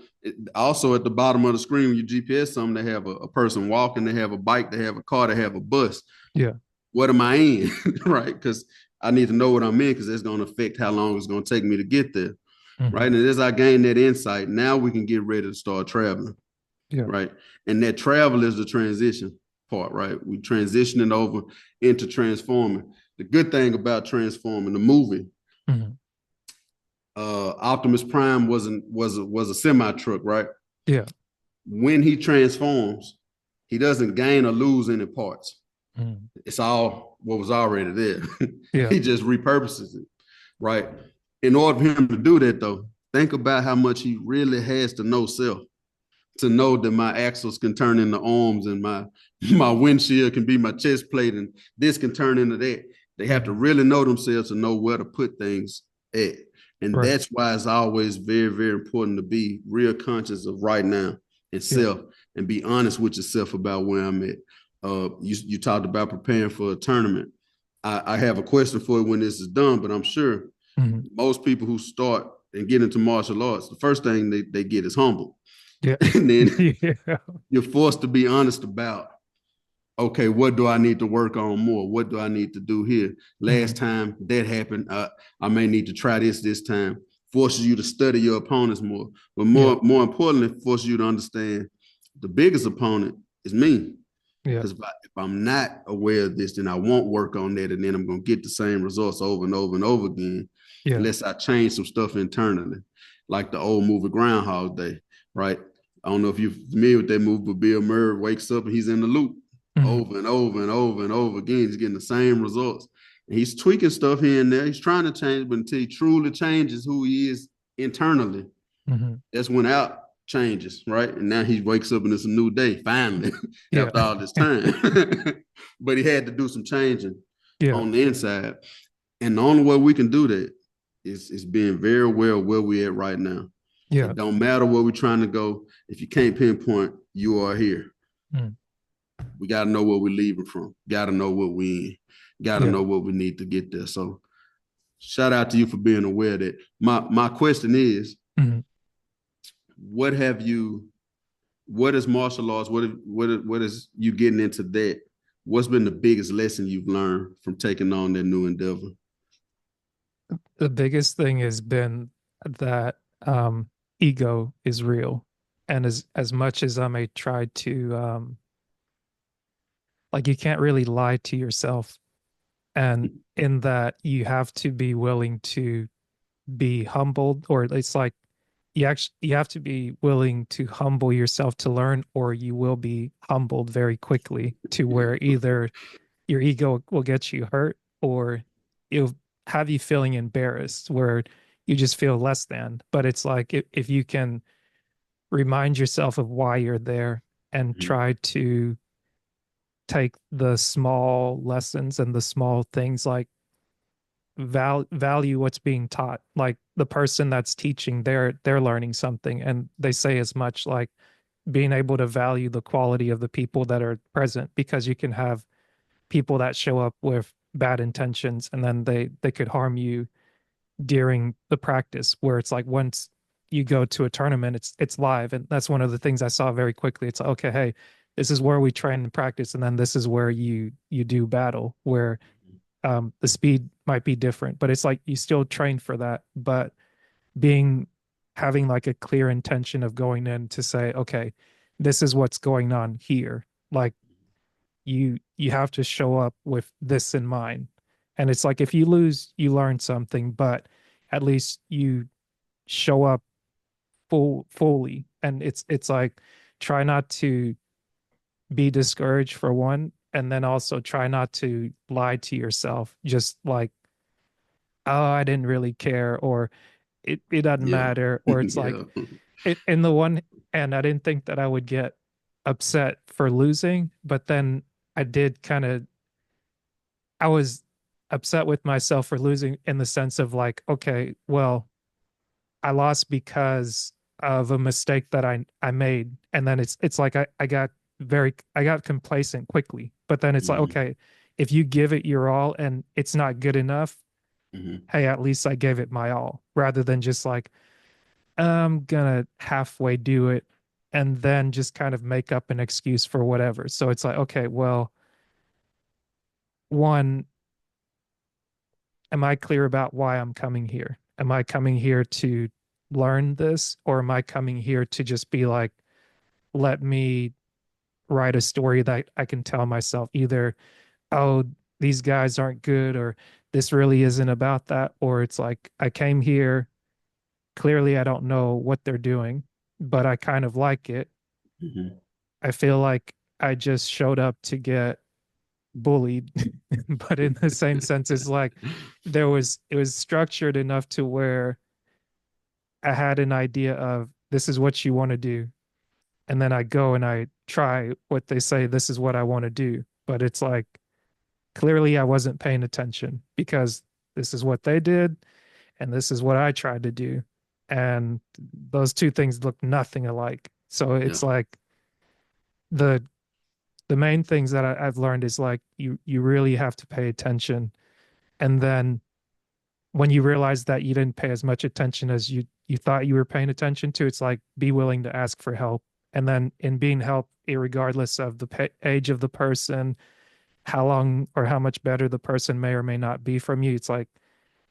Also at the bottom of the screen when you GPS something, they have a person walking, they have a bike, they have a car, they have a bus. Yeah. What am I in? Right? Because I need to know what I'm in, because that's going to affect how long it's going to take me to get there. Right. Hmm. And as I gain that insight, now we can get ready to start traveling. Yeah. Right. And that travel is the transition part, right? We transitioning over into transforming. The good thing about transforming the movie, Hmm. Optimus Prime was a semi truck, right? Yeah. When he transforms, he doesn't gain or lose any parts. Hmm. It's all what was already there. Yeah. He just repurposes it, right? In order for him to do that, though, think about how much he really has to know self, to know that my axles can turn into arms and my windshield can be my chest plate and this can turn into that. They have to Hmm. really know themselves to know where to put things at. And Right. that's why it's always very, very important to be real conscious of right now and Yeah. self and be honest with yourself about where I'm at. You talked about preparing for a tournament. I have a question for you when this is done, but I'm sure Hmm. most people who start and get into martial arts, the first thing they get is humble. Yeah. And then Yeah. you're forced to be honest about, okay, what do I need to work on more? What do I need to do here? Hmm. Last time that happened, I may need to try this time. Forces you to study your opponents more, but Yeah. more importantly, forces you to understand the biggest opponent is me. Yeah. Because if I'm not aware of this, then I won't work on that, and then I'm going to get the same results over and over and over again, Yeah. unless I change some stuff internally, like the old movie Groundhog Day, right? I don't know if you're familiar with that movie, but Bill Murray wakes up and he's in the loop Hmm. over and over and over and over again. He's getting the same results. And he's tweaking stuff here and there. He's trying to change, but until he truly changes who he is internally, Hmm. that's when out changes, right? And now he wakes up and it's a new day, finally, Yeah. after all this time. But he had to do some changing Yeah. on the inside. And the only way we can do that is being very aware of where we're at right now. Yeah. It don't matter where we're trying to go. If you can't pinpoint, you are here. Mm. We got to know where we're leaving from. Got to know what we in. Got to Yeah. know what we need to get there. So shout out to you for being aware of that. My question is, Hmm. what have you? What is martial arts? What is you getting into that? What's been the biggest lesson you've learned from taking on that new endeavor? The biggest thing has been that ego is real. And as much as I may try to like you can't really lie to yourself. And in that you have to be willing to be humbled, or it's like you have to be willing to humble yourself to learn, or you will be humbled very quickly to where either your ego will get you hurt or it'll have you feeling embarrassed where you just feel less than. But it's like if you can remind yourself of why you're there and try to take the small lessons and the small things like value what's being taught, like the person that's teaching they're learning something, and they say as much like being able to value the quality of the people that are present, because you can have people that show up with bad intentions and then they could harm you during the practice, where it's like once you go to a tournament it's live. And that's one of the things I saw very quickly. It's like, okay, hey, this is where we train and practice, and then this is where you do battle, where the speed might be different, but it's like you still train for that. But being having like a clear intention of going in to say, okay, this is what's going on here. Like you have to show up with this in mind. And it's like if you lose, you learn something, but at least you show up fully. And it's like try not to be discouraged for one, and then also try not to lie to yourself. Just like, oh, I didn't really care, or it doesn't Yeah, matter, or it's like yeah, in the one, and I didn't think that I would get upset for losing, but then I did kind of, I was upset with myself for losing in the sense of like, okay, well, I lost because of a mistake that I made. And then it's like I got complacent quickly. But then it's like, mm-hmm. okay, if you give it your all and it's not good enough, Mm-hmm. hey, at least I gave it my all, rather than just like, I'm gonna halfway do it and then just kind of make up an excuse for whatever. So it's like, okay, well, one, am I clear about why I'm coming here? Am I coming here to learn this, or am I coming here to just be like, let me write a story that I can tell myself either, oh, these guys aren't good, or this really isn't about that, or it's like I came here, clearly I don't know what they're doing, but I kind of like it. Mm-hmm. I feel like I just showed up to get bullied, but in the same sense, it's like it was structured enough to where I had an idea of this is what you want to do. And then I go and I try what they say, this is what I want to do. But it's like clearly I wasn't paying attention because this is what they did. and this is what I tried to do. And those two things look nothing alike. So Yeah. it's like the the main things that I've learned is like you really have to pay attention. And then when you realize that you didn't pay as much attention as you thought you were paying attention to, it's like be willing to ask for help. And then in being helped, regardless of the age of the person, how long or how much better the person may or may not be from you, it's like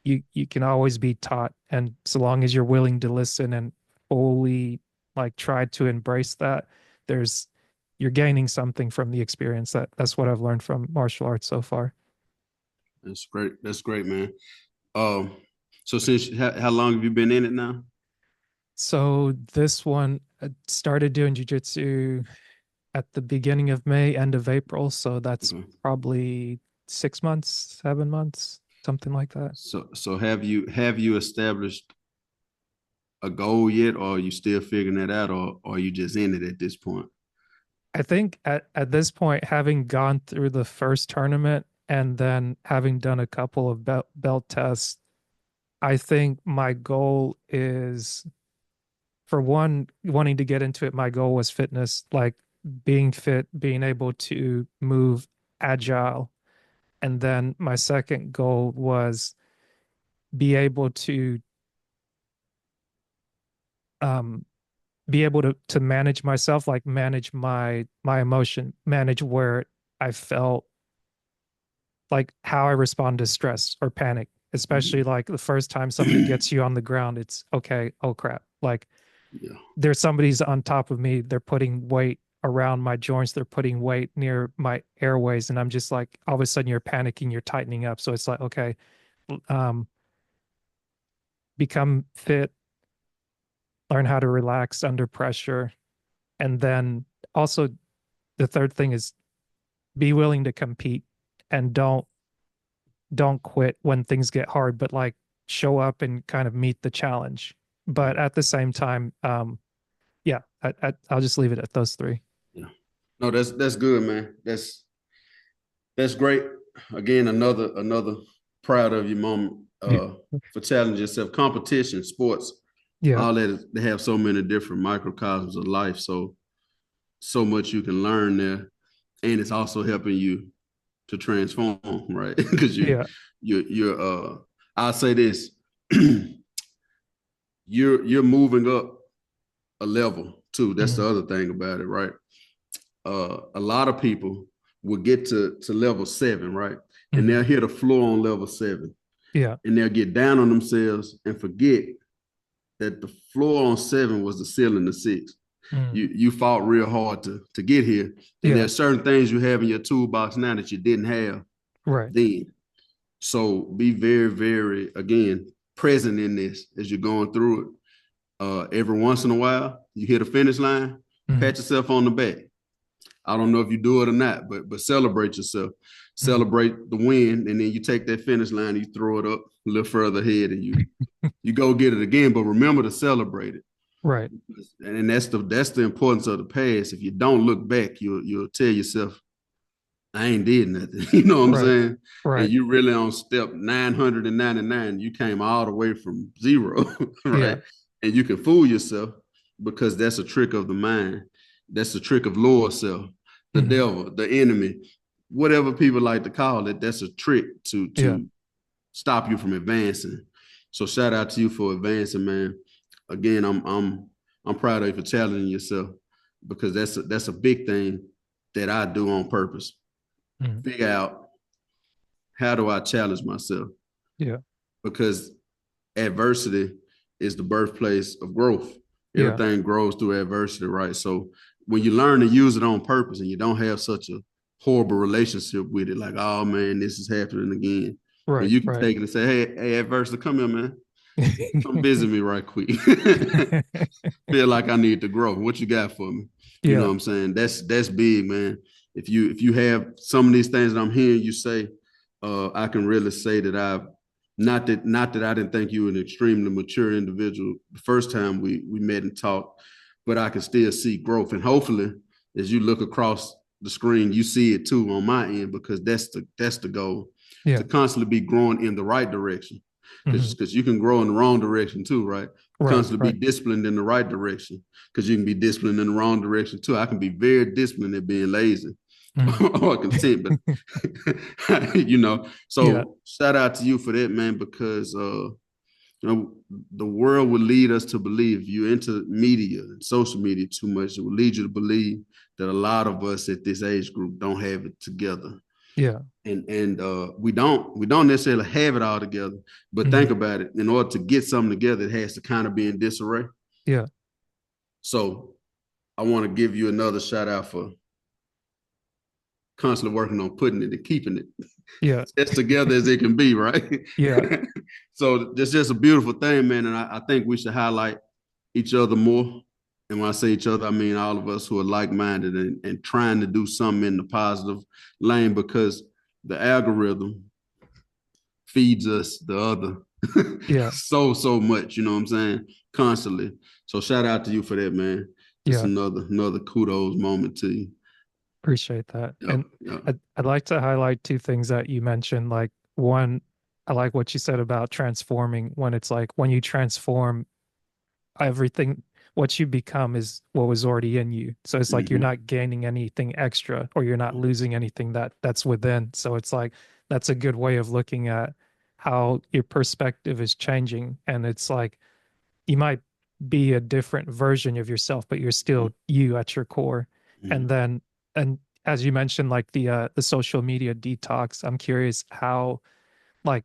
you can always be taught. And so long as you're willing to listen and fully like try to embrace that, there's you're gaining something from the experience. That's what I've learned from martial arts so far. That's great. That's great, man. Um, so since how long have you been in it now? So this one, I started doing jujitsu at the beginning of May, end of April. So that's Okay. probably 6 months, 7 months, something like that. So have you established a goal yet, or are you still figuring that out, or are you just in it at this point? I think at this point, having gone through the first tournament and then having done a couple of belt tests, I think my goal is, for one, wanting to get into it. My goal was fitness, like being fit, being able to move agile. And then my second goal was be able to um be able to manage myself, like manage my emotion, manage where I felt, like how I respond to stress or panic, especially Mhm. like the first time somebody gets you on the ground, it's okay, oh crap. Like Yeah, there's somebody's on top of me, they're putting weight around my joints, they're putting weight near my airways, and I'm just like, all of a sudden you're panicking, you're tightening up. So it's like, okay, um, become fit, learn how to relax under pressure. And then also the third thing is be willing to compete and don't quit when things get hard, but like show up and kind of meet the challenge. yeah, But at the same time, yeah, I'll just leave it at those three. yeah. No, that's good, man. That's great. Again, another proud of you moment Yeah. for challenging yourself. Competition, sports, Yeah. all that they have so many different microcosms of life. So much you can learn there, and it's also helping you to transform, right? Because Yeah. you're I'll say this, you're moving up a level too. That's Hmm. the other thing about it, right? A lot of people will get to level 7, right? And Hmm. they'll hit a floor on level 7, Yeah. and they'll get down on themselves and forget that the floor on 7 was the ceiling of 6. Mm. You fought real hard to get here, and Yeah. there's certain things you have in your toolbox now that you didn't have Right. then. So be very, very, again, present in this as you're going through it. Every once in a while, you hit a finish line, Hmm. pat yourself on the back. I don't know if you do it or not, but celebrate yourself. Hmm. Celebrate the win, and then you take that finish line and you throw it up a little further ahead, and you go get it again. But remember to celebrate it, Right. and that's the importance of the past. If you don't look back, you'll tell yourself, I ain't did nothing. You know what I'm Right. saying? And Right. you really on step 999. You came all the way from zero, Yeah. right? And you can fool yourself because that's a trick of the mind. That's a trick of lower self, the Hmm. devil, the enemy, whatever people like to call it. That's a trick to Yeah. stop you from advancing. So shout out to you for advancing, man. Again, I'm proud of you for challenging yourself because that's a big thing that I do on purpose. Hmm. Figure out how do I challenge myself Yeah. because adversity is the birthplace of growth. Yeah. Everything grows through adversity, right? So when you learn to use it on purpose and you don't have such a horrible relationship with it, like, oh man, this is happening again. When Right. you can Right. take it and say, hey, adversity, come here, man. Come visit me right quick. Feel like I need to grow. What you got for me? You know Yeah. what I'm saying? That's big, man. If you have some of these things that I'm hearing you say, I can really say that I've not that I didn't think you were an extremely mature individual the first time we met and talked, but I can still see growth. And hopefully, as you look across the screen, you see it too on my end because that's the goal Yeah. to constantly be growing in the right direction. Hmm. because you can grow in the wrong direction too, right? Right, Constantly right. be disciplined in the right direction, because you can be disciplined in the wrong direction too. I can be very disciplined at being lazy Mm. or content, but you know. Yeah, So shout out to you for that, man, because you know, the world would lead us to believe, if you're into media and social media too much, it will lead you to believe that a lot of us at this age group don't have it together. yeah. And we don't necessarily have it all together, but Hmm. think about it. In order to get something together, it has to kind of be in disarray. Yeah, So I want to give you another shout out for constantly working on putting it and keeping it yeah, as together as it can be, right? yeah. So it's just a beautiful thing, man. And I think we should highlight each other more. And when I say each other, I mean all of us who are like-minded and trying to do something in the positive lane, because the algorithm feeds us the other Yeah, so much, you know what I'm saying? Constantly. So shout out to you for that, man. Just yeah. another kudos moment to you. Appreciate that. Yep, And yep. I'd like to highlight two things that you mentioned. Like one, I like what you said about transforming, when it's like when you transform everything, what you become is what was already in you. So it's like you're Mm-hmm. not gaining anything extra, or you're not losing anything that's within. So it's like that's a good way of looking at how your perspective is changing. And it's like you might be a different version of yourself, but you're still you at your core. Mm-hmm. And then, and as you mentioned, like the social media detox, I'm curious how, like,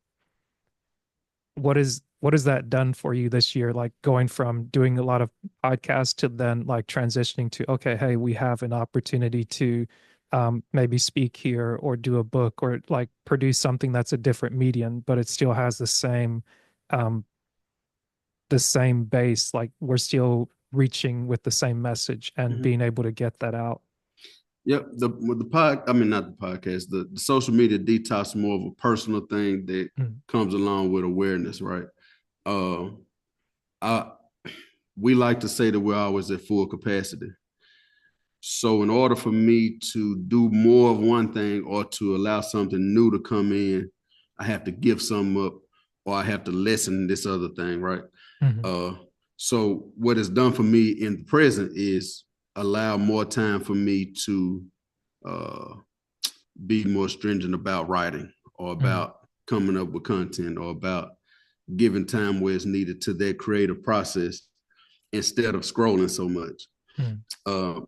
what has that done for you this year? Like going from doing a lot of podcasts to then like transitioning to, okay, hey, we have an opportunity to maybe speak here or do a book or like produce something that's a different medium, but it still has um, the same base. Like we're still reaching with the same message and Mm-hmm. being able to get that out. Yep. I mean, not the podcast, the social media detox is more of a personal thing that Mm, comes along with awareness, right? Uh, I we like to say that we're always at full capacity. So in order for me to do more of one thing or to allow something new to come in, I have to give some up, or I have to lessen this other thing, right? mhm, Uh, so what it's done for me in the present is allow more time for me to uh, be more stringent about writing, or mhm, about coming up with content, or about giving time where it's needed to that creative process instead of scrolling so much. mhm.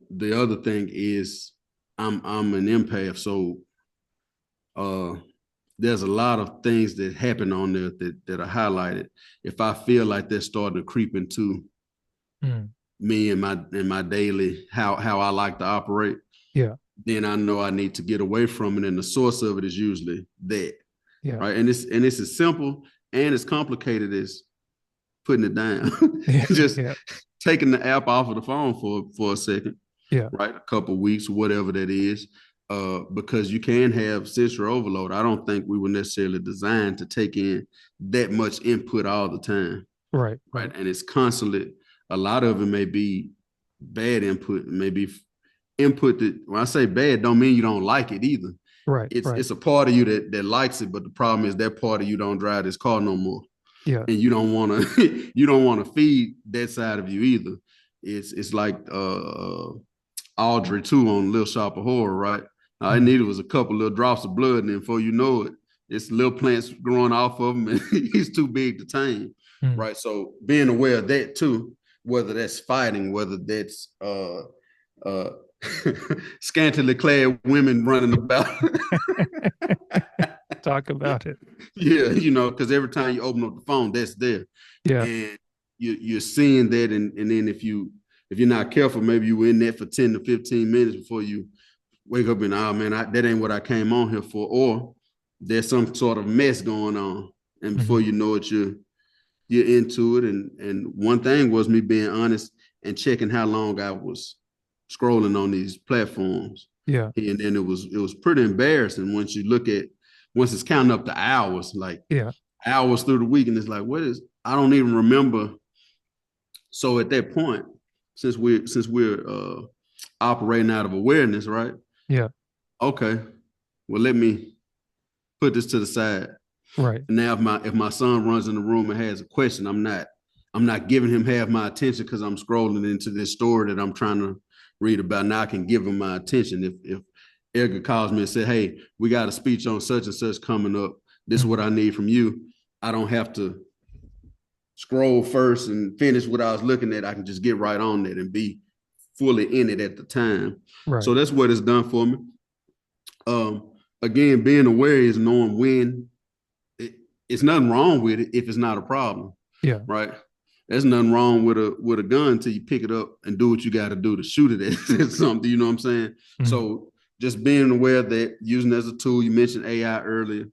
The other thing is I'm an empath, so uh, there's a lot of things that happen on there that are highlighted. If I feel like they're starting to creep into Mhm. me and my daily how I like to operate, Yeah, then I know I need to get away from it. And the source of it is usually that, yeah, right? And it's as simple and as complicated as putting it down. yeah, Just yeah, taking the app off of the phone for a second, yeah, right? A couple of weeks, whatever that is. Because you can have sensory overload. I don't think we were necessarily designed to take in that much input all the time, right, right? right, And it's constantly, a lot of it may be bad input, maybe input that, when I say bad, don't mean you don't like it either. right, It's right. it's a part of you that likes it, but the problem is that part of you don't drive this car no more, Yeah, and you don't want to you don't want to feed that side of you either. It's like Audrey too on Little Shop of Horror, right? All I mm, needed was a couple little drops of blood, and then before you know it, it's little plants growing off of him, and he's too big to tame, mm. right? So being aware of that too, whether that's fighting, whether that's uh, scantily clad women running about. Talk about it. Yeah, because every time you open up the phone, that's there, Yeah, and you're seeing that, and then if you're not careful, maybe you were in there for 10 to 15 minutes before you wake up and, oh man, that ain't what I came on here for, or there's some sort of mess going on, and hmm, before you know it, you're into it, and one thing was me being honest and checking how long I was scrolling on these platforms, yeah, and then it was pretty embarrassing once it's counting up the hours, like yeah, hours through the week, and it's like, what is, I don't even remember. So at that point, since we're operating out of awareness, right? yeah, Okay, well, let me put this to the side. Right. And now if my son runs in the room and has a question, I'm not giving him half my attention because I'm scrolling into this story that I'm trying to read about. Now I can give him my attention. If Edgar calls me and said, "Hey, we got a speech on such and such coming up. This is what Mhm. I need from you." I don't have to scroll first and finish what I was looking at. I can just get right on it and be fully in it at the time. So Right. that's what it's done for me. Again, being aware is knowing when it's nothing wrong with it if it's not a problem, Yeah. right? There's nothing wrong with a gun until you pick it up and do what you got to do to shoot it at something. You know what I'm saying? Mhm. So just being aware that using it as a tool. You mentioned AI earlier.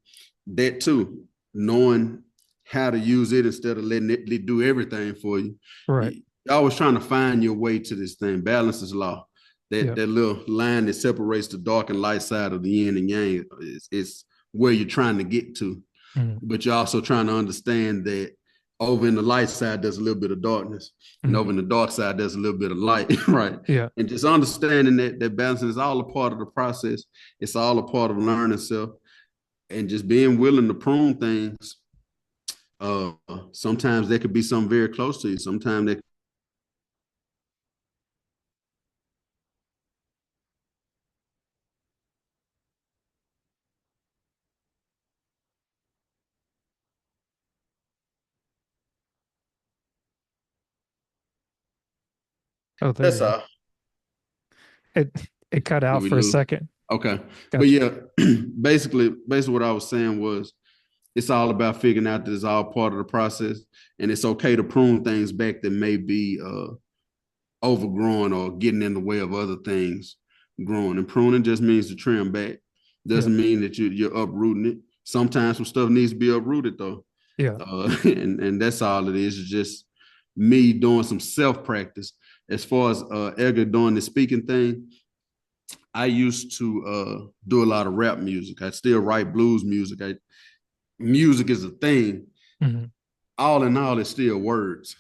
That too, knowing how to use it instead of letting it do everything for you. Right. You're always trying to find your way to this thing. Balance is law. Yeah. That little line that separates the dark and light side of the yin and yang is where you're trying to get to. Mhm. But you're also trying to understand that over in the light side, there's a little bit of darkness. And over Mhm. in the dark side, there's a little bit of light, right? Yeah. And just understanding that balancing is all a part of the process. It's all a part of learning self and just being willing to prune things. Uh, Sometimes there could be something very close to you. Sometimes they Oh, there that's you go. It it cut did out we for a lose? second. Okay. But Gotcha. yeah, basically what I was saying was it's all about figuring out that it's all part of the process. And it's okay to prune things back that may be overgrowing or getting in the way of other things growing. And pruning just means to trim back. Yeah. Doesn't mean that you're uprooting it. Sometimes some stuff needs to be uprooted though. Yeah. And that's all it is. It's just me doing some self practice. As far as Edgar doing the speaking thing, I used to do a lot of rap music. I still write blues music. Music is a thing. Mhm. All in all, it's still words,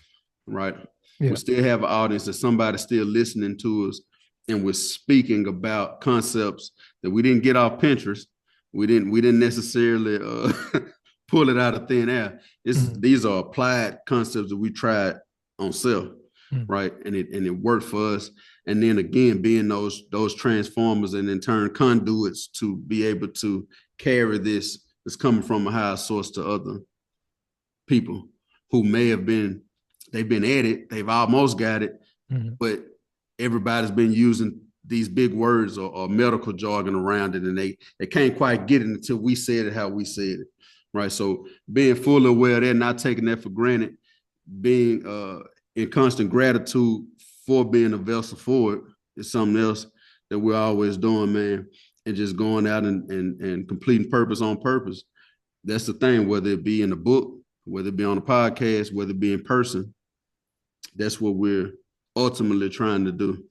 right? We Yeah. still have an audience that somebody's still listening to us, and we're speaking about concepts that we didn't get off Pinterest. We didn't necessarily pull it out of thin air. Mhm. These are applied concepts that we tried on self, Mhm. right? And it worked for us. And then again, being those transformers and in turn conduits to be able to carry this that's coming from a higher source to other people who may have been they've been at it, they've almost got it, Mhm. but everybody's been using these big words or medical jargon around it, and they can't quite get it until we said it how we said it, right? So being fully aware of that, not taking that for granted, being in constant gratitude for being a vessel for it is something else that we're always doing, man. And just going out and completing purpose on purpose. That's the thing, whether it be in a book, whether it be on a podcast, whether it be in person, that's what we're ultimately trying to do.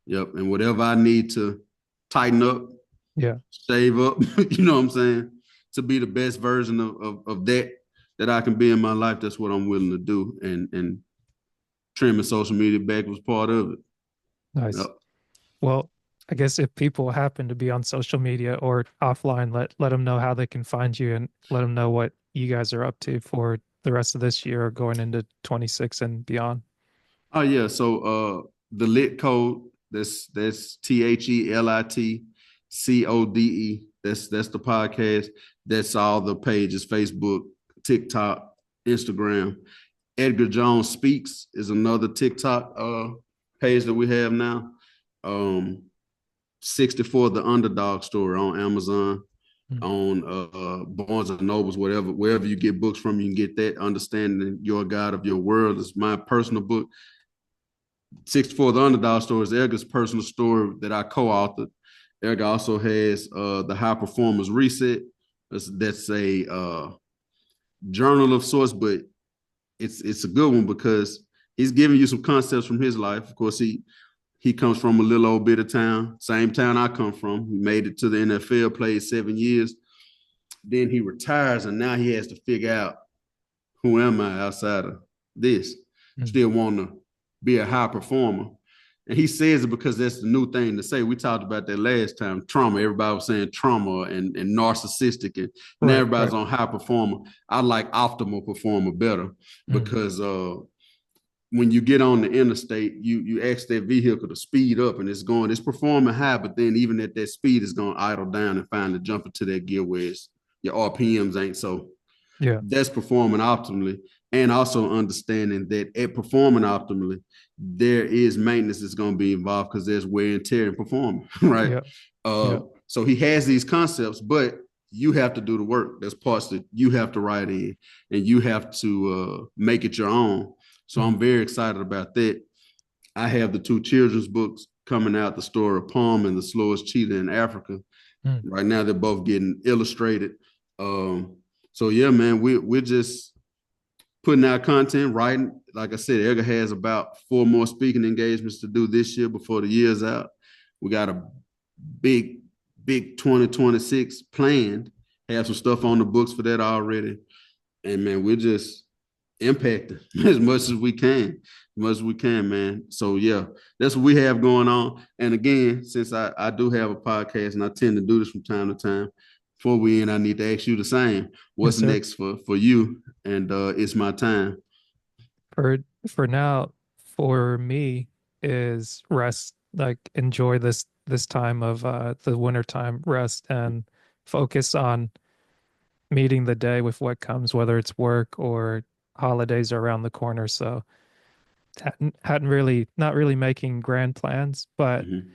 Yep. And whatever I need to tighten up, Yeah. save up, you know what I'm saying? To be the best version of that I can be in my life, that's what I'm willing to do. And trimming social media back was part of it. Nice. Yep. Well, I guess if people happen to be on social media or offline, let them know how they can find you and let them know what you guys are up to for the rest of this year or going into 26 and beyond. Oh yeah. So the lit code, that's THELITCODE. That's the podcast. That's all the pages, Facebook, TikTok, Instagram. Edgar Jones Speaks is another TikTok page that we have now. 64 The Underdog Story on Amazon, Mm. on Barnes and Nobles, wherever you get books from, you can get that. Understanding Your God of Your World is my personal book. 64 The Underdog Story is Edgar's personal story that I co-authored. Edgar also has the High Performers Reset. That's a journal of sorts, but it's a good one because he's giving you some concepts from his life. Of course, he comes from a little old bit of town, same town I come from. He made it to the NFL, played 7 years. Then he retires, and now he has to figure out who am I outside of this. Mm. Still want to be a high performer. And he says it because that's the new thing to say. We talked about that last time. Trauma. Everybody was saying trauma and narcissistic, and now Right, everybody's right. on high performer. I like optimal performer better Mm, because when you get on the interstate, you ask that vehicle to speed up and it's performing high, but then even at that speed, it's going to idle down and finally jump into that gear where your RPMs ain't so. yeah, That's performing optimally, and also understanding that at performing optimally, there is maintenance that's going to be involved because there's wear and tear in performing, right? yeah, Uh, yeah. so he has these concepts, but you have to do the work. There's parts that you have to write in, and you have to make it your own. So Mm, I'm very excited about that. I have the two children's books coming out, The Story of Palm and The Slowest Cheetah in Africa. mm. Right now, they're both getting illustrated. So yeah, man, we're just putting out content, writing. Like I said, Edgar has about 4 more speaking engagements to do this year before the year's out. We got a big, big 2026 planned. Have some stuff on the books for that already. And man, we're just impacting as much as we can, as much as we can, man. So yeah, that's what we have going on. And again, since I do have a podcast and I tend to do this from time to time, before we end, I need to ask you the same. Yes, What's sir. next for you? And it's my time. For for now, for me is rest, like enjoy this time of the winter time, rest and focus on meeting the day with what comes, whether it's work or holidays are around the corner. So hadn't really not really making grand plans, but Mm-hmm.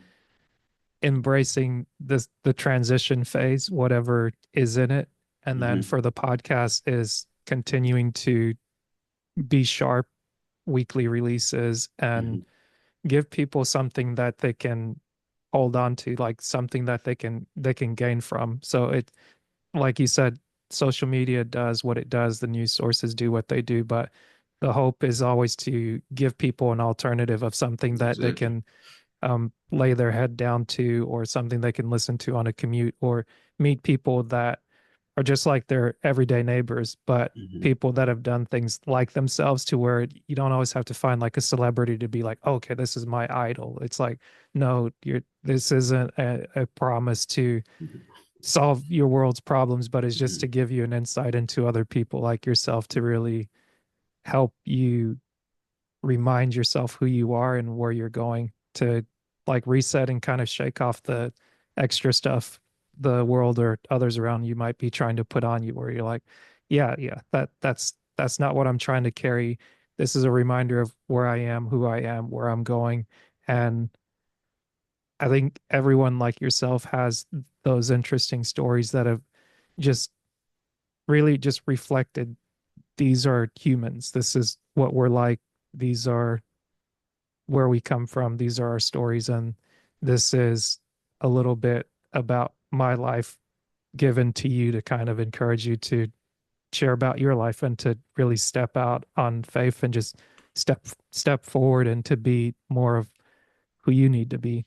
embracing the transition phase, whatever is in it. And then Mm-hmm. for the podcast is continuing to be sharp, weekly releases, and Mm-hmm. give people something that they can hold on to, like something that they can gain from. So it, like you said, social media does what it does, the news sources do what they do, but the hope is always to give people an alternative of something that they Exactly. can lay their head down to, or something they can listen to on a commute, or meet people that are just like their everyday neighbors, but Mm-hmm. people that have done things like themselves, to where you don't always have to find like a celebrity to be like, oh, okay, this is my idol. It's like, no, this isn't a promise to solve your world's problems, but it's just to Mm-hmm. give you an insight into other people like yourself, to really help you remind yourself who you are and where you're going, to like reset and kind of shake off the extra stuff the world or others around you might be trying to put on you, where you're like, yeah, that's not what I'm trying to carry. This is a reminder of where I am, who I am, where I'm going. And I think everyone like yourself has those interesting stories that have just really just reflected, these are humans, this is what we're like, these are where we come from. These are our stories. And this is a little bit about my life given to you to kind of encourage you to share about your life and to really step out on faith and just step forward and to be more of who you need to be.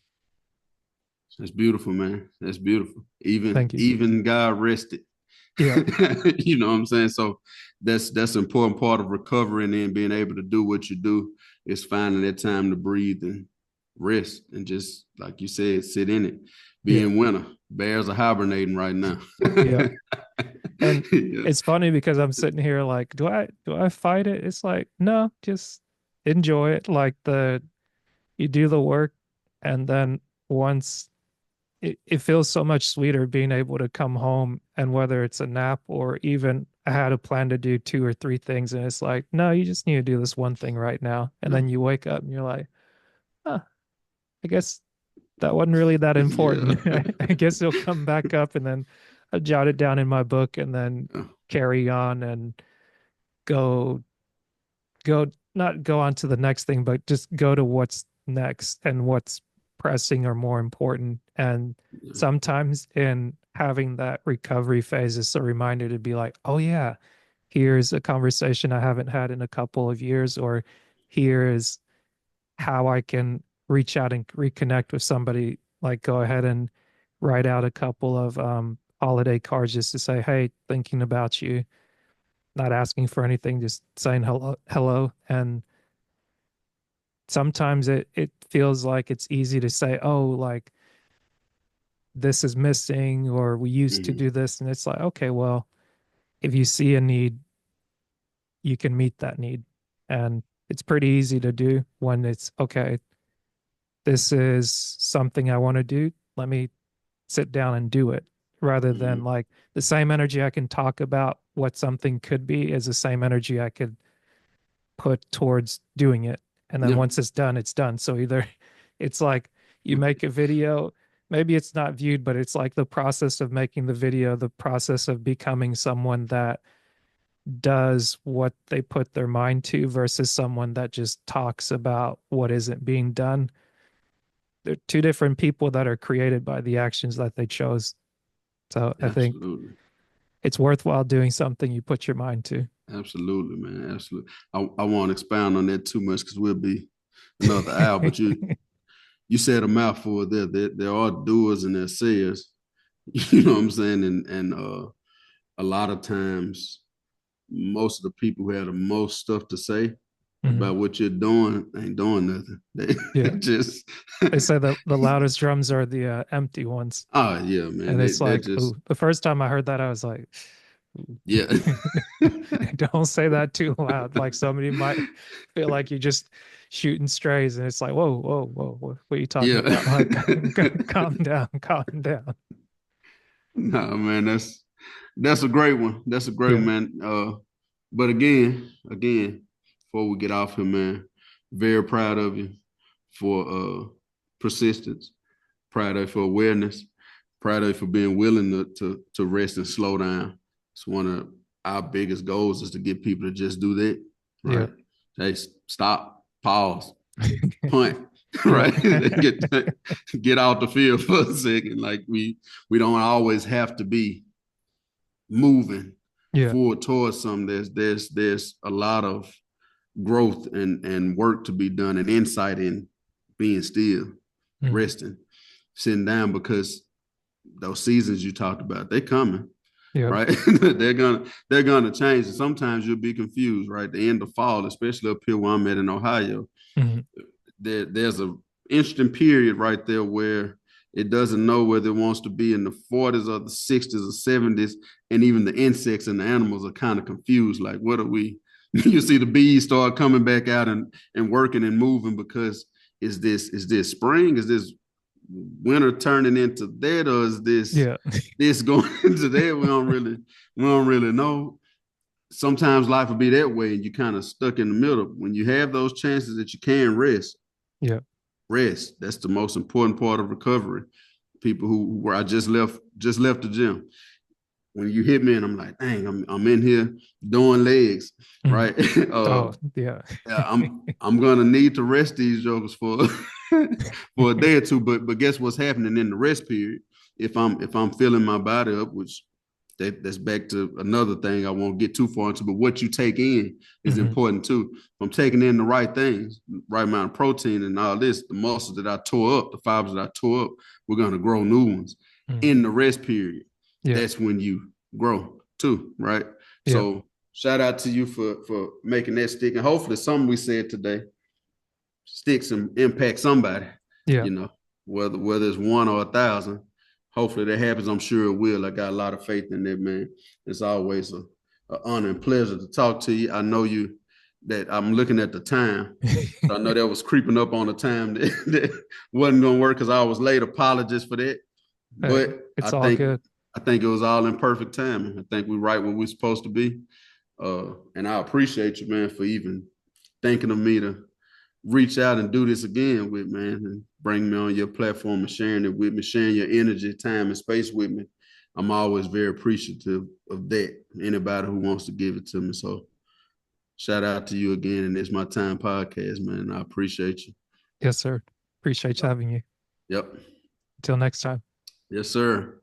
That's beautiful, man. That's beautiful. Even Thank you. even God rested. Yeah. You know what I'm saying? So that's an important part of recovering and being able to do what you do is finding that time to breathe and rest and just like you said, sit in it. Be Yeah. in winter. Bears are hibernating right now. Yeah. And Yeah. it's funny because I'm sitting here like, do I fight it? It's like, no, just enjoy it. Like you do the work, and then once it feels so much sweeter being able to come home, and whether it's a nap or even I had a plan to do two or three things, and it's like, no, you just need to do this one thing right now. And then you wake up and you're like, huh, I guess that wasn't really that Yeah. important. I guess it'll come back up, and then I jot it down in my book and then Yeah. carry on and go go not go on to the next thing, but just go to what's next and what's pressing or more important. And sometimes in having that recovery phase is a reminder to be like, oh yeah, here's a conversation I haven't had in a couple of years, or here is how I can reach out and reconnect with somebody. Like go ahead and write out a couple of holiday cards just to say, hey, thinking about you, not asking for anything, just saying hello, hello. And sometimes it feels like it's easy to say, oh, like this is missing, or we used to Mhm. do this. And it's like, okay, well, if you see a need, you can meet that need. And it's pretty easy to do when it's okay, this is something I want to do. Let me sit down and do it, rather than Mhm. like the same energy I can talk about what something could be is the same energy I could put towards doing it. And then Yeah. once it's done, it's done. So either it's like you make a video, maybe it's not viewed, but it's like the process of making the video, the process of becoming someone that does what they put their mind to versus someone that just talks about what isn't being done. They're two different people that are created by the actions that they chose. So I think Absolutely. it's worthwhile doing something you put your mind to. Absolutely, man. Absolutely. I won't expound on that too much because we'll be another hour. But you said a mouthful there. There are doers and there sayers. You know what I'm saying? And a lot of times, most of the people who have the most stuff to say Hmm. about what you're doing ain't doing nothing. They Yeah. just They say that the loudest drums are the empty ones. oh yeah, man. And it's They're like, just ooh, the first time I heard that, I was like, ooh. yeah. Don't say that too loud. Like somebody might feel like you're just shooting strays. And it's like, whoa, whoa, whoa, what are you talking Yeah. about? Like, calm down, calm down. Nah, man, that's a great one. That's a great one, Yeah. man. But again, before we get off here, man, very proud of you for persistence, proud of you for awareness, proud of you for being willing to rest and slow down. It's one of our biggest goals is to get people to just do that, Yeah. right? Hey, stop, pause, punt, Yeah. right? Get out the field for a second. Like we don't always have to be moving Yeah. forward towards something. There's a lot of growth and work to be done and insight in being still, Mhm. resting, sitting down because those seasons you talked about, they're coming, Yeah. right? They're gonna change. And sometimes you'll be confused, right? The end of fall, especially up here where I'm at in Ohio, Mhm. there's a interesting period right there where it doesn't know whether it wants to be in the 40s or the 60s or 70s, and even the insects and the animals are kind of confused. Like, what are we? You see the bees start coming back out and working and moving because is this spring? Is this winter turning into that, or is Yeah. this going into that? We don't really know. Sometimes life will be that way, and you're kind of stuck in the middle. When you have those chances that you can rest, Yeah. rest. That's the most important part of recovery. People who where I just left the gym. When you hit me and I'm like, dang, I'm in here doing legs, Mhm. right? Oh, yeah. Yeah, I'm gonna need to rest these jokers for for a day or two. But guess what's happening in the rest period? If I'm filling my body up, which that's back to another thing I won't get too far into, but what you take in is Hmm. important too. If I'm taking in the right things, right amount of protein and all this, the muscles that I tore up, the fibers that I tore up, we're gonna grow new ones Hmm. in the rest period. Yeah. That's when you grow too, right? Yeah. So shout out to you for making that stick, and hopefully something we said today sticks and impact somebody. Yeah. You know, whether it's one or 1,000. Hopefully that happens. I'm sure it will. I got a lot of faith in that, man. It's always a honor and pleasure to talk to you. I know you that I'm looking at the time. I know that was creeping up on the time that wasn't gonna work because I was late. Apologies for that. Hey, But I it's all think good. I think it was all in perfect timing. I think we're right where we're supposed to be. And I appreciate you, man, for even thinking of me to reach out and do this again with, man, and bring me on your platform and sharing it with me, sharing your energy, time, and space with me. I'm always very appreciative of that. Anybody who wants to give it to me. So shout out to you again. And it's my time podcast, man. I appreciate you. Yes, sir. Appreciate Yep. having you. Yep. Until next time. Yes, sir.